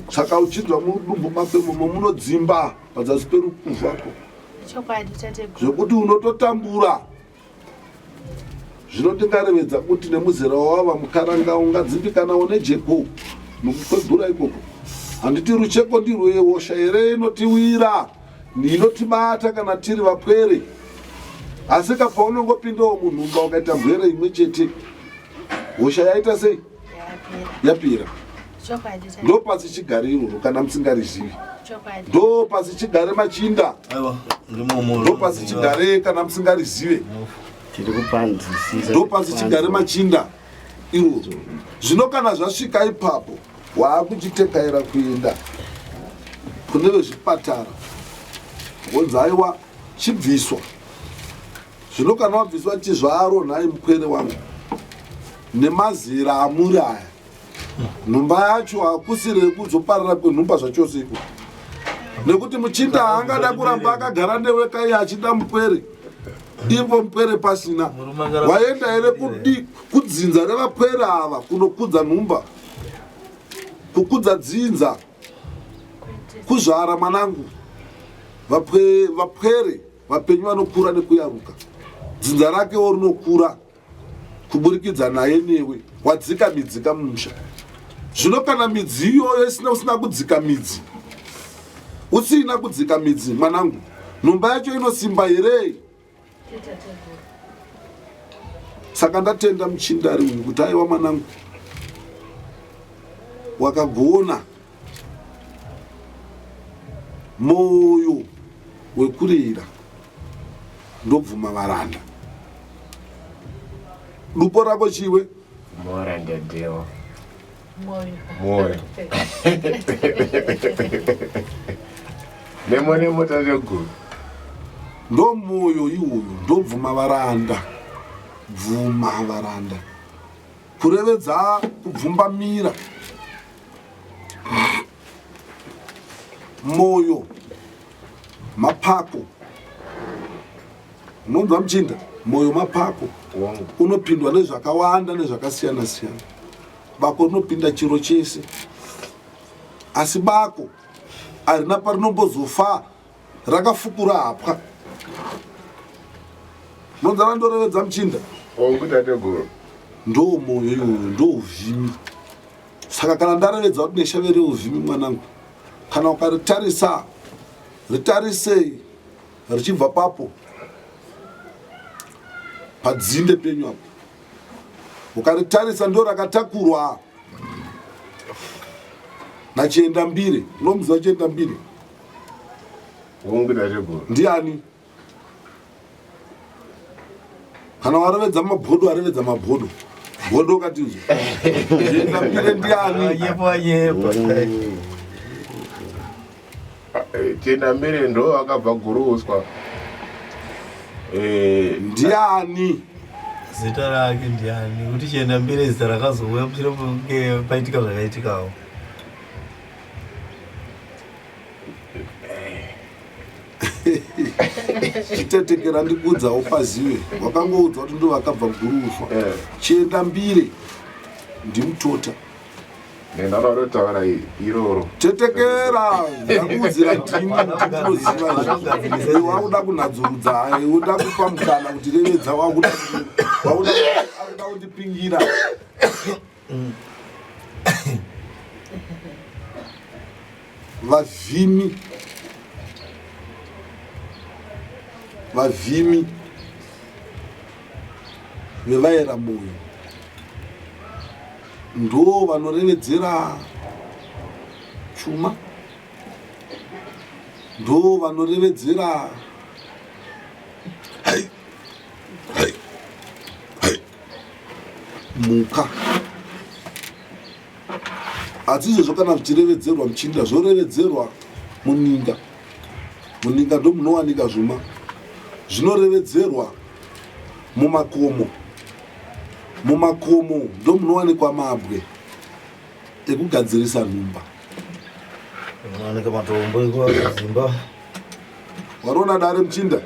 saka uchinzwa mudumbu makwemo munodzimba padzasi perukuvako zvekuti unototambura zvino ndingarevedza kuti nemuzera wava mukaranga ungadzimbikanawo nejeko nokukwegura ikoko handiti rucheko ndirwo hosha here inotiwira inotibata kana tiri vapwere asi kapaunongopindawo munhumba ukaita mbwere imwe chete hosha yaita sei yapira ndo pasi chigare iroro kana musingarizivi ndo pasi chigare machinda ndo pasi chigare kana musingarizive ndo pasi chigare machinda iroro zvino kana zvasvika ipapo waakuchitekaira kuenda kune vezvipatara wonzi aiwa chibviswa zvino kana wabviswa chizvaro nhai mukwere wangu nemazera amuri aya nhumba yacho hakusiri kuzoparara kwenhumba zvachose iko nekuti muchinda haangada kuramba akagara neweka iye achida mukwere ivo mukwere pasina waenda here kudzinza revapwere ava kunokudza nhumba kukudza dzinza kuzvara manangu vapwere vapenyu vanokura nekuyaruka dzinza rakewo rinokura kuburikidza naye newe wadzika midzi kamusha zvino kana midzi iyoyo usina kudzika midzi usina kudzika midzi mwanangu nhumba yacho inosimba here saka ndatenda muchindari uyu kuti aiwa mwanangu wakagona moyo wekurera ndobvuma varanda dupo rako chiwe moyo nemo tateguru ndo moyo iwoyo ndobvuma varanda kurevedza kubvumbamira moyo mapako unonzwa Muchinda, moyo mapako unopindwa nezvakawanda nezvakasiyana siyana. Bako rinopinda chiro chese, asi bako harina parinombozofa rakafukura hapwa. Nonzana ndorevedza Muchinda, ndo moyo iwoyo, ndo uvhimi. Saka kana ndarevedza kuti neshavere uvhimi mwanangu, kana ukaritarisa ritarisei richibva papo padzinde penyu apo, ukaritarisa ndo rakatakurwa nachienda mbiri. Unomuziva chienda mbiri ndiani? Kana warevedza mabhodo, arevedza mabhodo, bhodo katizvo chienda mbiri ndiani? Chienda mbiri ndo akabva guruswa. Ndiani? Zita rake ndiani? Kuti chienda mbiri zita rakazouya mushure paitika zvakaitikawo. Chitetekera ndikuudzawo pazive, wakangoudzwa kuti ndo vakabva guruswa. Chienda mbiri ndimutota. Nendarotaura iroro. Tetekera ndakuudzira ndimi ndinoziva izvi. Wakuda kunadzurudza, uda kupa mukana kuti revedza, wakuda kundipingira. Vavhimi vevaera moyo ndo vanorevedzera chuma, ndo vanorevedzera muka. Asi izvozvo kana zvichirevedzerwa Muchinda, zvorevedzerwa muninga. Muninga ndo munowanika zvuma. Zvinorevedzerwa mumakomo. Mumakomo ndo munowanikwa mabwe ekugadzirisa nhumba. Munowanika matombo ekuvazimba. Warona dare Muchinda?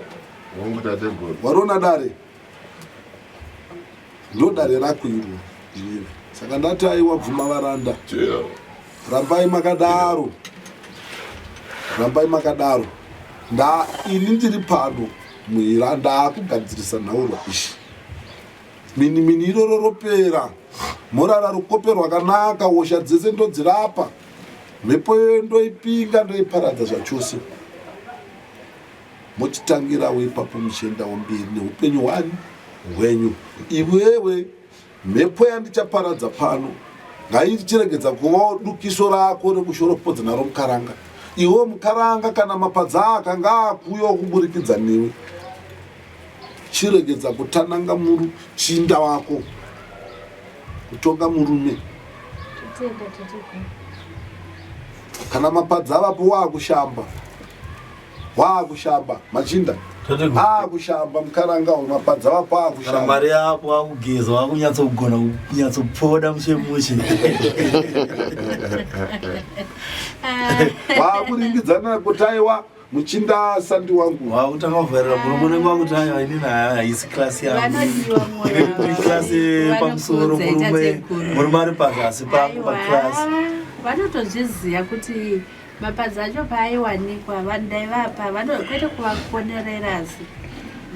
Warona dare? Ndo dare rako iro. Saka ndati aiwa bvuma varanda, rambai makadaro, rambai makadaro. Ini ndiri pano muiranda kugadzirisa nhaurwa ishi. Mini iroro ropera, morara rukope rwakanaka, hosha dzese ndodzirapa, mhepo ndoipinga, ndoiparadza zvachose. Mochitangirawo ipapo muchiendawo mberi neupenyu hwenyu. Iwewe mhepo yandichaparadza pano ngaichiregedza kuva dukiso rako rekushoropodza naro mukaranga. Iwe mukaranga kana mapadza akanga akuyo kuburikidza newe, chiregedza kutananga muchinda wako, kutonga murume. Kana mapadza avapo waakushamba Machinda, akushamba mukaranga mapadza vapo akushamba. Kana mari yapo akugeza, wakunyatsogona kunyatsopoda mushemushe. Wakuringidzana kuti aiwa Muchinda sandi wangu. Wakutanga kuvharira muromo nekwakuti aiwa inini haisi klasi yangu. Iri klasi pamusoro, murume ari pazasi pangu paklasi. Vanotozviziva kuti mapadza acho paaiwanikwa vanhu ndaivapa, kwete kuvakonerera, asi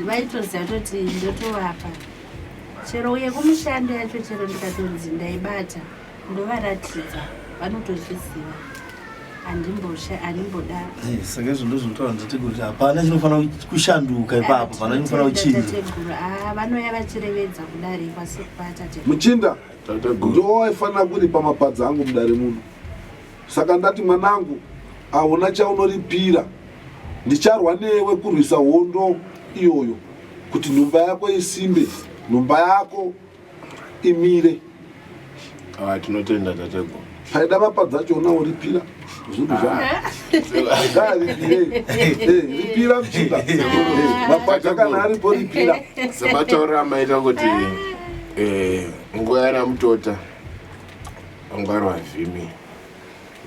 vaitoziva kuti ndotovapa. Chero uye kumushando yacho, chero ndikatonzi ndaibata ndovaratidza, vanotozviziva. Andimboda. Saka izvo ndozvinotaura ndati kuti hapana chinofanira kushanduka ipapo, hapana chinofanira kuchinja. Vanouya vachirevedza kudare kwasekubata. Muchinda ndo waifanira kuripa mapadza angu mudare muno. Saka ndati mwanangu, hauna chaunoripira, ndicharwa newe kurwisa hondo iyoyo, kuti nhumba yako isimbe, nhumba yako imire. Tinotenda tategwa. Paida mapadza acho unaoripira zvinhu ripira Muchinda, mapadza kana aripo ripira. Semataura amaita kuti nguva yana mutota ungwari wavhimi,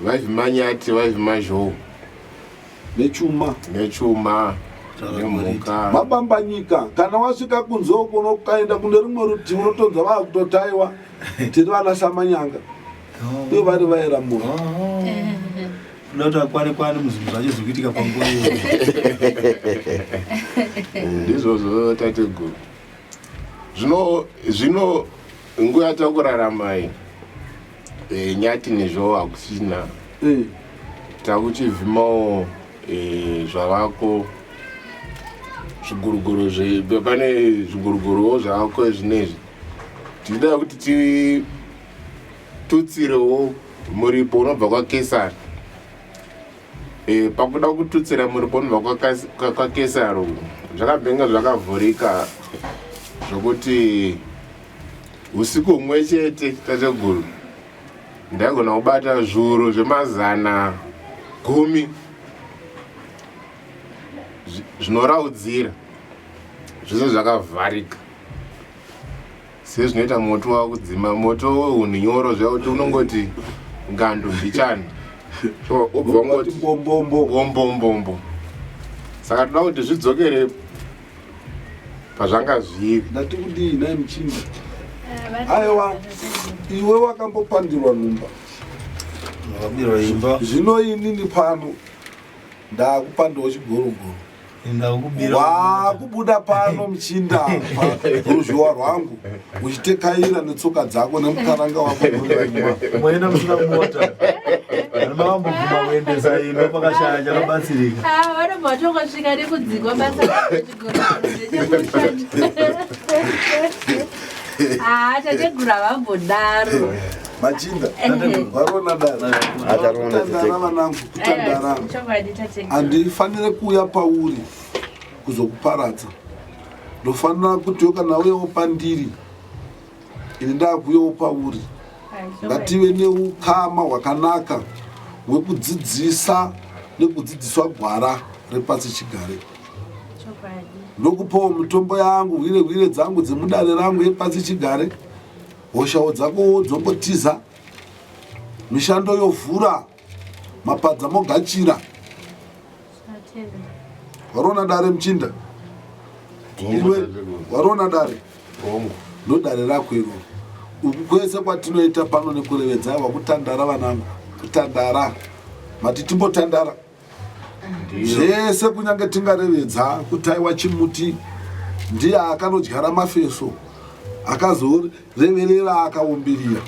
vaivhimanyati, vaivhimazhou nechuma. nemhuka mabambanyika. Kana wasvika kunzoko unokaenda kune rimwe rutivi unotonza vakutotaiwa tiri vana samanyanga uye vari vaira mura kuda kuti akwane muzvinhu zvacho zvikuitika panguva iyo. ndizvozvo tateguru. Zvino nguva yatakurarama nyati nezvo hakusina takuchivhimawo zvavako zviguruguru pane zviguruguruwo zvavako zvinezvi tinoda kuti titutsirewo muripo unobva kwaKesari. Pakuda kututsira muripo unobva kwaKesari zvakabvenga zvakavhurika zvokuti usiku humwe chete tateguru ndaigona kubata zviuru zvemazana 10 zvinoraudzira zvese zvakavharika sezvinoita moto wakudzima moto weuninyoro zvekuti unongoti ngando mbichana ubva ngoti bombombo. Saka toda kuti zvidzokere pazvanga zviri. ndati kudii naye Muchinda? Aiwa, iwe wakambopandirwa nhumba. Wakabirwa imba. Zvino inini pano ndakupandawo chigorogoro. Wakubuda pano Muchinda paruzhowa rwangu uchitekaira netsoka dzako nemukaranga wako. Mwaenda musina mota. Mavamboguma kuendesa ino pakashaya chakabatsirika. Vanobva vatongosvika nekudzikwa basa tategura vambodaro. Machinda varona dara vanangu kutandara handifanire kuuya pauri kuzokuparadza. Ndofanira kuti kana uyewo pandiri ini ndakuyewo pauri. Ngative neukama hwakanaka hwekudzidzisa nekudzidziswa gwara repasi chigare. Ndokupawo mitombo yangu hwire dzangu dzemudare rangu yepasi chigare. Hoshawo dzako dzongotiza, mishando yovhura, mapadza mogachira. Warona dare Muchinda? Iwe warona dare? Ndodare rako iro. Uku kwese kwatinoita pano nekurevedza wakutandara vanangu. Kutandara. Mati timbotandara. Zvese kunyange tingarevedza kutaiwa chimuti ndiye akanodyara mafeso. Akazoreverera akaumbirira.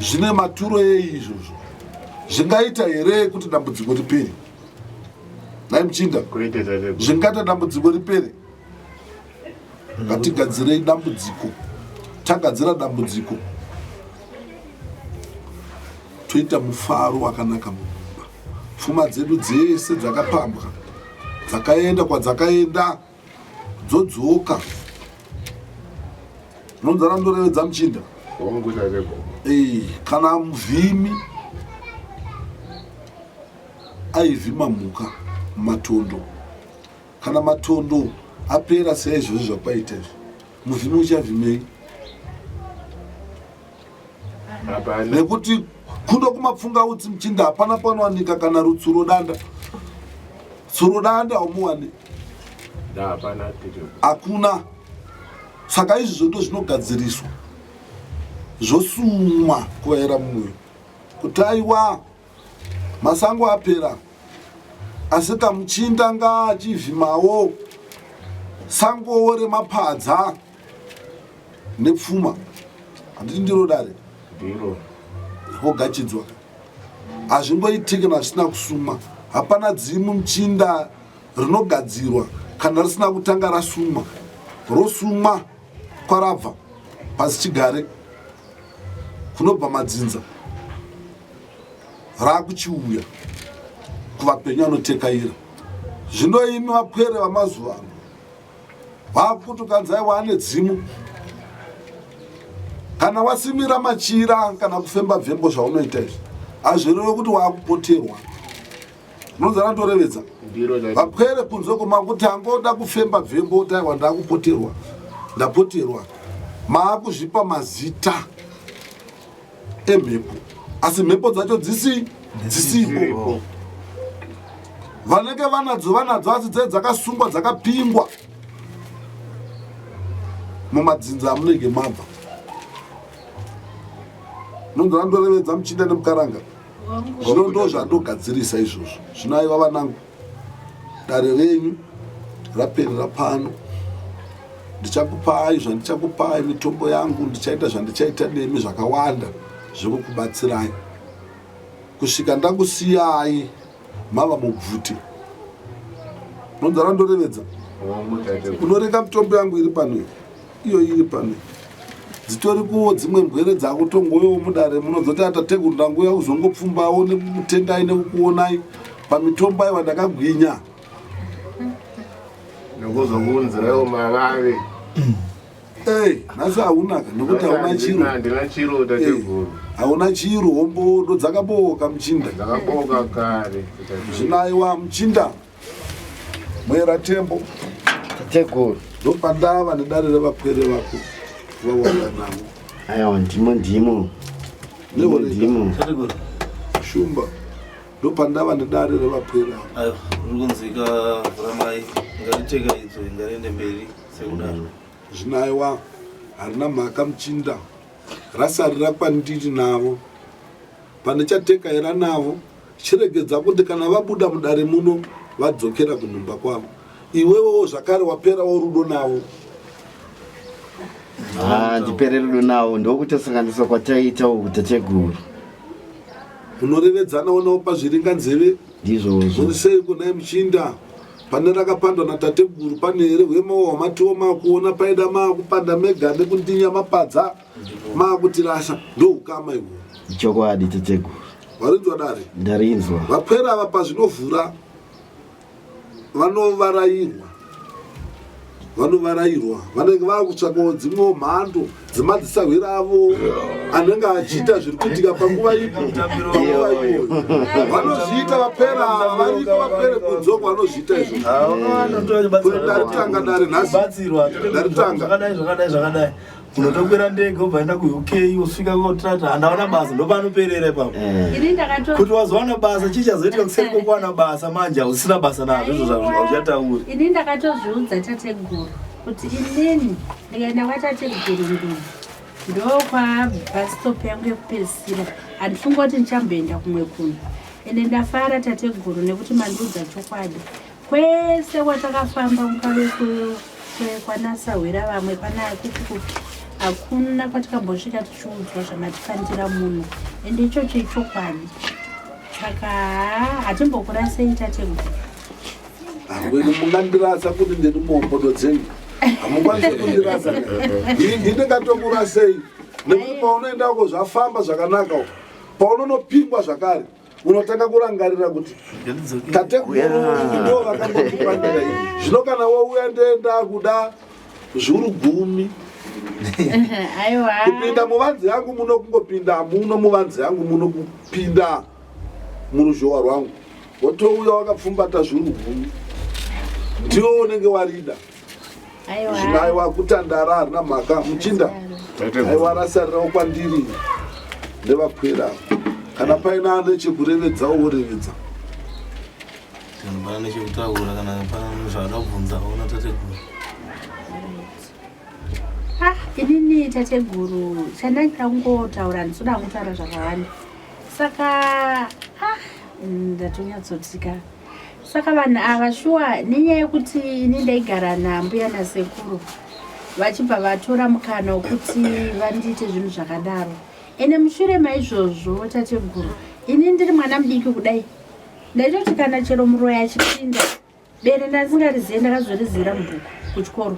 Zvine maturo izvozvo. Zvingaita here kuti dambudziko ripere? Naye Muchinda, zvingata dambudziko ripere? Ngatigadzirei dambudziko. Tagadzira dambudziko toita mufaro wakanaka mumba. Pfuma dzedu dzese dzakapambwa, dzakaenda kwadzakaenda, dzodzoka. Nonzara ndorevedza Muchinda. Kana muvhimi aivhima mhuka mumatondo, kana matondo apera seizvozvo zvakwaita izvi, muvhimi uchavhimei? Nekuti kundo kumapfunga utsi Muchinda hapana panowanika kana rutsuro danda. Tsuro danda haumuwani. Hakuna. Saka izvozvo ndo zvinogadziriswa zvosumwa kuvaira mumwoyo kuti aiwa masango apera, asi kaMuchinda ngaachivhimawo sangowo remapadza nepfuma. Handiti ndiro dare hogachidzwa. Hazvimboitiki kana zvisina kusumwa. Hapana dzimu Muchinda rinogadzirwa kana risina kutanga rasumwa. Rosumwa kwarabva pasi chigare kunobva madzinza rakuchiuya kuvapenyu anotekaira. Zvino imi vapwere vamazuva ano vakutukanzai waane dzimu. Kana wasimira machira kana kufemba vhembo zvaunoita izvi hazvirevo kuti waakupoterwa. Nonzara ndorevedza vapwere kunze kwemakuti angoda kufemba vhembo taiwa ndakupoterwa ndapoterwa. Maakuzvipa mazita emhepo asi mhepo dzacho dzisipo. vanenge vanadzo asi dze dzakasungwa dzakapingwa mumadzinza amunenge mabva. Nonzwa ndorevedza Muchinda neMukaranga. Zvino ndo zvandogadzirisa izvozvo. Zvino aiva vanangu, dare renyu raperera pano. Ndichakupai zvandichakupai, mitombo yangu ndichaita zvandichaita nemi zvakawanda zvekukubatsirai kusvika ndakusiyai mava mubvuti. Nonzwa ndorevedza. Unorenga mitombo yangu iri pano iyo iri pano. Dzitori kuwo dzimwe mbwere dzako tongoyo mudare munozoti atateguru ndangu ya uzongopfumbawo nemutendai nekukuonai pamitombo aiwa ndakagwinya. Nokuzokunzirawo mavave. Nasi haunaka nekuti hauna chiro. Handina chiro tateguru. Hauna chiro hombodo dzakaboka Muchinda. Dzakaboka kare. Zvinaiwa Muchinda. Mwera tembo. Tateguru. Ndopandava nedare revapwere vako. Vawanda navo. Aiwa ndimo. Tateguru. Shumba. Ndopandava nedare revapwere vako. Ayo, rukunzika vuramai ngariteka idzo ngariende mberi sekudaro. Zvinaiwa harina mhaka Muchinda. Rasarira kwandiri navo. Pane chatekaira navo. Chiregedza kuti kana vabuda mudare muno vadzokera kunhumba kwavo. Iwewo zvakare waperawo rudo navo. Ndipere rudo navo ndokutosanganisa kwataita Tateguru. Munorevedzanawo navo pazviringa nzeve. Ndizvozvo. Murisei kunai Muchinda. Pane rakapandwa naTateguru pane here hwemawo wamatiwo makuona paida maakupanda mega nekundinya mapadza maakutirasha ndoukama iwo. Chokwadi Tateguru. Warinzwa dare? Ndarinzwa. Vapwera ava pazvinovhura vanovarairwa vanenge vakutsvakawo dzimwewo mhando dzemadzisahwira avo anenge achiita zviri kuitika panguva ipo. Vanozviita vapwera ava variko vapwere kunzoko vanozviita izvo. Ndaritanga dare nhasi. Zvakadai. Unotokwira ndege ubvaenda kuUK usvika kotrata handawana basa ndopanoperera ipapo. Kuti wazowana basa chichazoitika kuseri kwokuwana basa manje usina basa nazvo izvo zvauchataura. Ini ndakatozviudza Tateguru kuti inini ndikaenda kwaTateguru ndokwa bus stop yangu yekupedzisira. Handifunga kuti ndichamboenda kumwe kunhu. Ende ndafara Tateguru nekuti mandiudza chokwadi. Kwese kwatakafamba mukave kwanasahwira vamwe panakuku hakuna kwatikambosvika tichiudzwa zvamatifandira muno. Ende ichocho ichokwadi. Saka hatimbokurasei Tateguru. Hamweni mungandirasa kuti ndiri muhombodo dzenyu. Hamukwanisi kundirasa. Ndingatokurasei nekuti paunoendako zvafamba zvakanaka paunonopingwa zvakare unotanga kurangarira kuti Tateguru ndo vakandopandira izvi. Zvino kana wouya ndoenda kuda zviuru 10 kupinda muvanze yangu muno kungopinda hamuno muvanze yangu muno kupinda muruzhowa rwangu wotouya wakapfumbata zviuru 10 ndiwo unenge warida. Aiwa kutandara harina mhaka Muchinda. Aiwa rasarirawo kwandiri ndevapwera kana paina nechekurevedzawo worevedza. Kana nechekutaura kana pana zvada kubvunza ona Tateguru. Inini Tateguru chandangotaura ndisoda kutaura zvakawanda. Saka ndatonyatsotika. Saka vanhu ava shuwa nenyaya yekuti ini ndaigara nambuya nasekuru vachibva vatora mukana wekuti vandiite zvinhu zvakadaro. Ene mushure maizvozvo Tateguru, ini ndiri mwana mudiki kudai ndaitoti kana chero muroya achipinda bere ndandisingarizive ndakazorizira mubhuku kuchikoro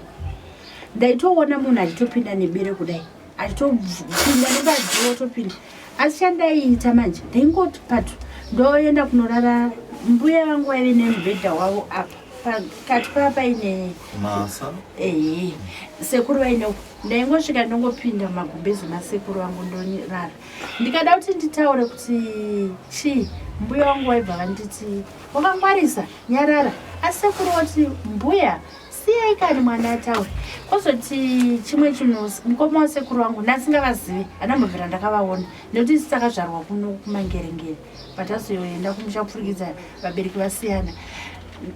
ndaitoona munhu achitopinda nebere kudai achitopinda nebadziro otopinda. Asi chandaiita manje ndaingoti patu ndoenda kunorara. Mbuya vangu vaive nemubhedha wavo apa pakati papaine masa. Sekuru vainewo ndaingosvika ndongopinda mumagumbezi masekuru vangu ndorara. Ndikada kuti nditaure kuti chii mbuya vangu vaibva vanditi wakangwarisa nyarara. Asi sekuru voti mbuya siyai kani mwana ataure. kozoti chimwe chinhu mukoma wasekuru wangu ndasingavazivi anambobvira ndakavaona nekuti takazvarwa kuno kumangerengere patazoenda kumusha kupfurikidza vabereki vasiyana.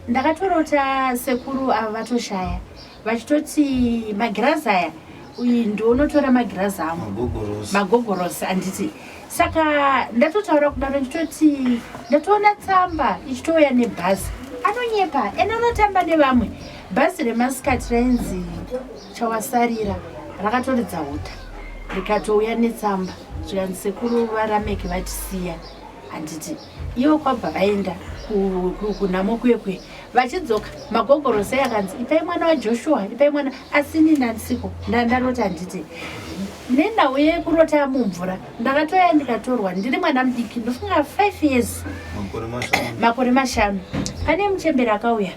Ndakatorota sekuru ava vatoshaya vachitoti magirazi aya uyu ndionotora magirazi amo magogorosi handiti. Saka ndatotaura kudaro ndichitoti ndatoona tsamba ichitouya nebhazi anonyepa ena anotamba nevamwe. Bhazi remasikati rainzi chawasarira rakatoridza uta rikatouya netsamba zvikanzi sekuru varameki vatisiya handiti. Ivo kwabva vaenda kunamo kwekwe vachidzoka magogorosi akanzi ipai mwana waJoshua ipai mwana asini nansiko ndandarota handiti nenhauye kurota mumvura ndakatoya ndikatorwa ndiri mwana mudiki ndofunga 5 years makore mashanu. Pane muchemberi akauya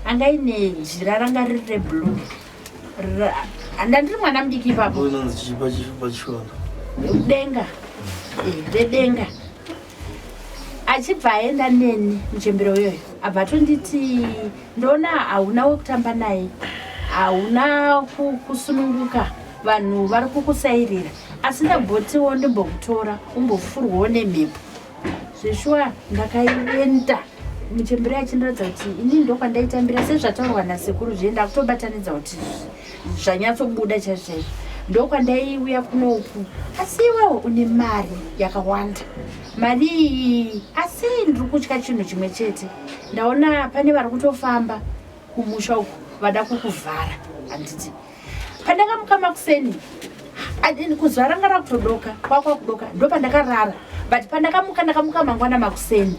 angaine jira ranga riri reblue ndandiri mwana mudiki ipapo denga redenga achibva aenda neni muchemberi uyoyo abva tonditi ndona hauna wekutamba naye hauna kusununguka vanhu vari kukusairira asi ndabhotiwo ndimbokutora umbofurwawo nemhepo zveshuwa ndakaenda muchemberi achindiratidza kuti ini ndokwandaitambira sezvataurwa nasekuru zvienda kutobatanidza kuti zvanyatsobuda chaizvo ndokwandaiuya kunoku. Asi iwewo une mari yakawanda mari iyi asi ndiri kutya chinhu chimwe chete ndaona pane vari kutofamba kumusha uku vada kukuvhara handiti. Pandakamuka makuseni kuzuva ranga rakutodoka kwakwakudoka ndopandakarara but pandakamuka mangwana makuseni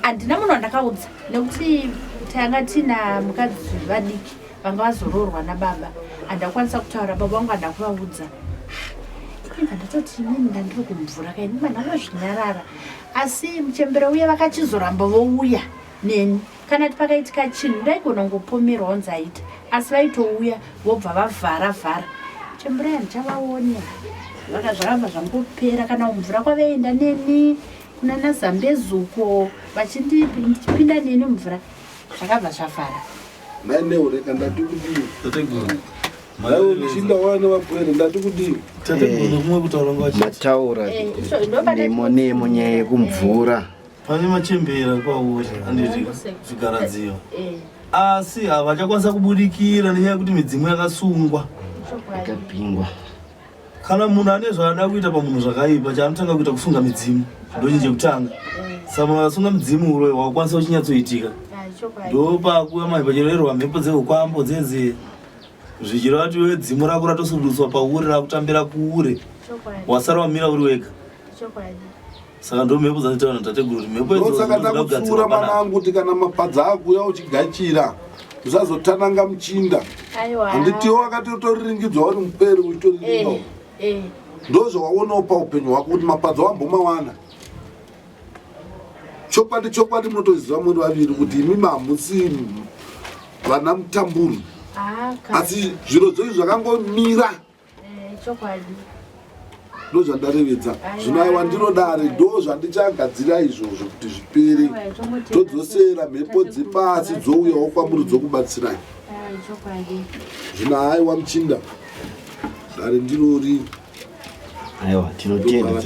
handina munhu wandakaudza nekuti tanga tina mukadzi vadiki vanga vazororwa nababa handakwanisa kutaura baba vangu handakuvaudza ibva ndatoti inini ndandiri kumvura kaini manhanga zvinyarara asi muchembere uye vakachizoramba vouya neni kana kuti pakaitika chinhu ndaigona ngopomerwawo nzaita asi vaitouya vobva vavhara muchembere handichavaone zvakamba zvangopera kana kumvura kwavaenda neni kuna nazambezuko vachindipinda neni mvura zvakabva zvavhara. naneureka ndati kudii nawe uchinda wana vapwere ndati kudii mataura nemo nyaya yekumvura pane machembera kwauri anditi zvigaradziwa asi havachakwanisa kubudikira nenyaya yekuti midzimu yakasungwa ikapingwa. kana munhu ane zvaada kuita pamunhu zvakaipa chaanotanga kuita kusunga midzimu ndochinje kutanga saka munhu akasunga midzimu uroyo wakwanisa kuchinyatsoitika ndopakuya maipachererwa mhepo dzehukwambo dzeze zvichireva kuti iwe dzimu rako ratosuduswa pauri rakutambira kuure wasara wamira uri wega. Saka ndo mhepo dzatitaura tateguru kuti mhepo idzodsaka ndakupfuura manangu kuti kana mabhadza akuya uchigachira usazotananga muchinda handitiwo akati utoriringidzwa uri muperi uchitoriringawo ndo zvawaonawo paupenyu hwako kuti mabhadza wambomawana. chokwadi munotoziva muri vaviri kuti imi mamusi vana mutamburu asi zviro zvoizvi zvakangomira ndo zvandarevedza zvino aiwa ndinodare ndo zvandichagadzira izvozvo kuti zvipere todzosera mhepo dzepasi dzouyawo kwamuri dzokubatsirai zvino aiwa muchinda dare ndinori aiwa tinotenda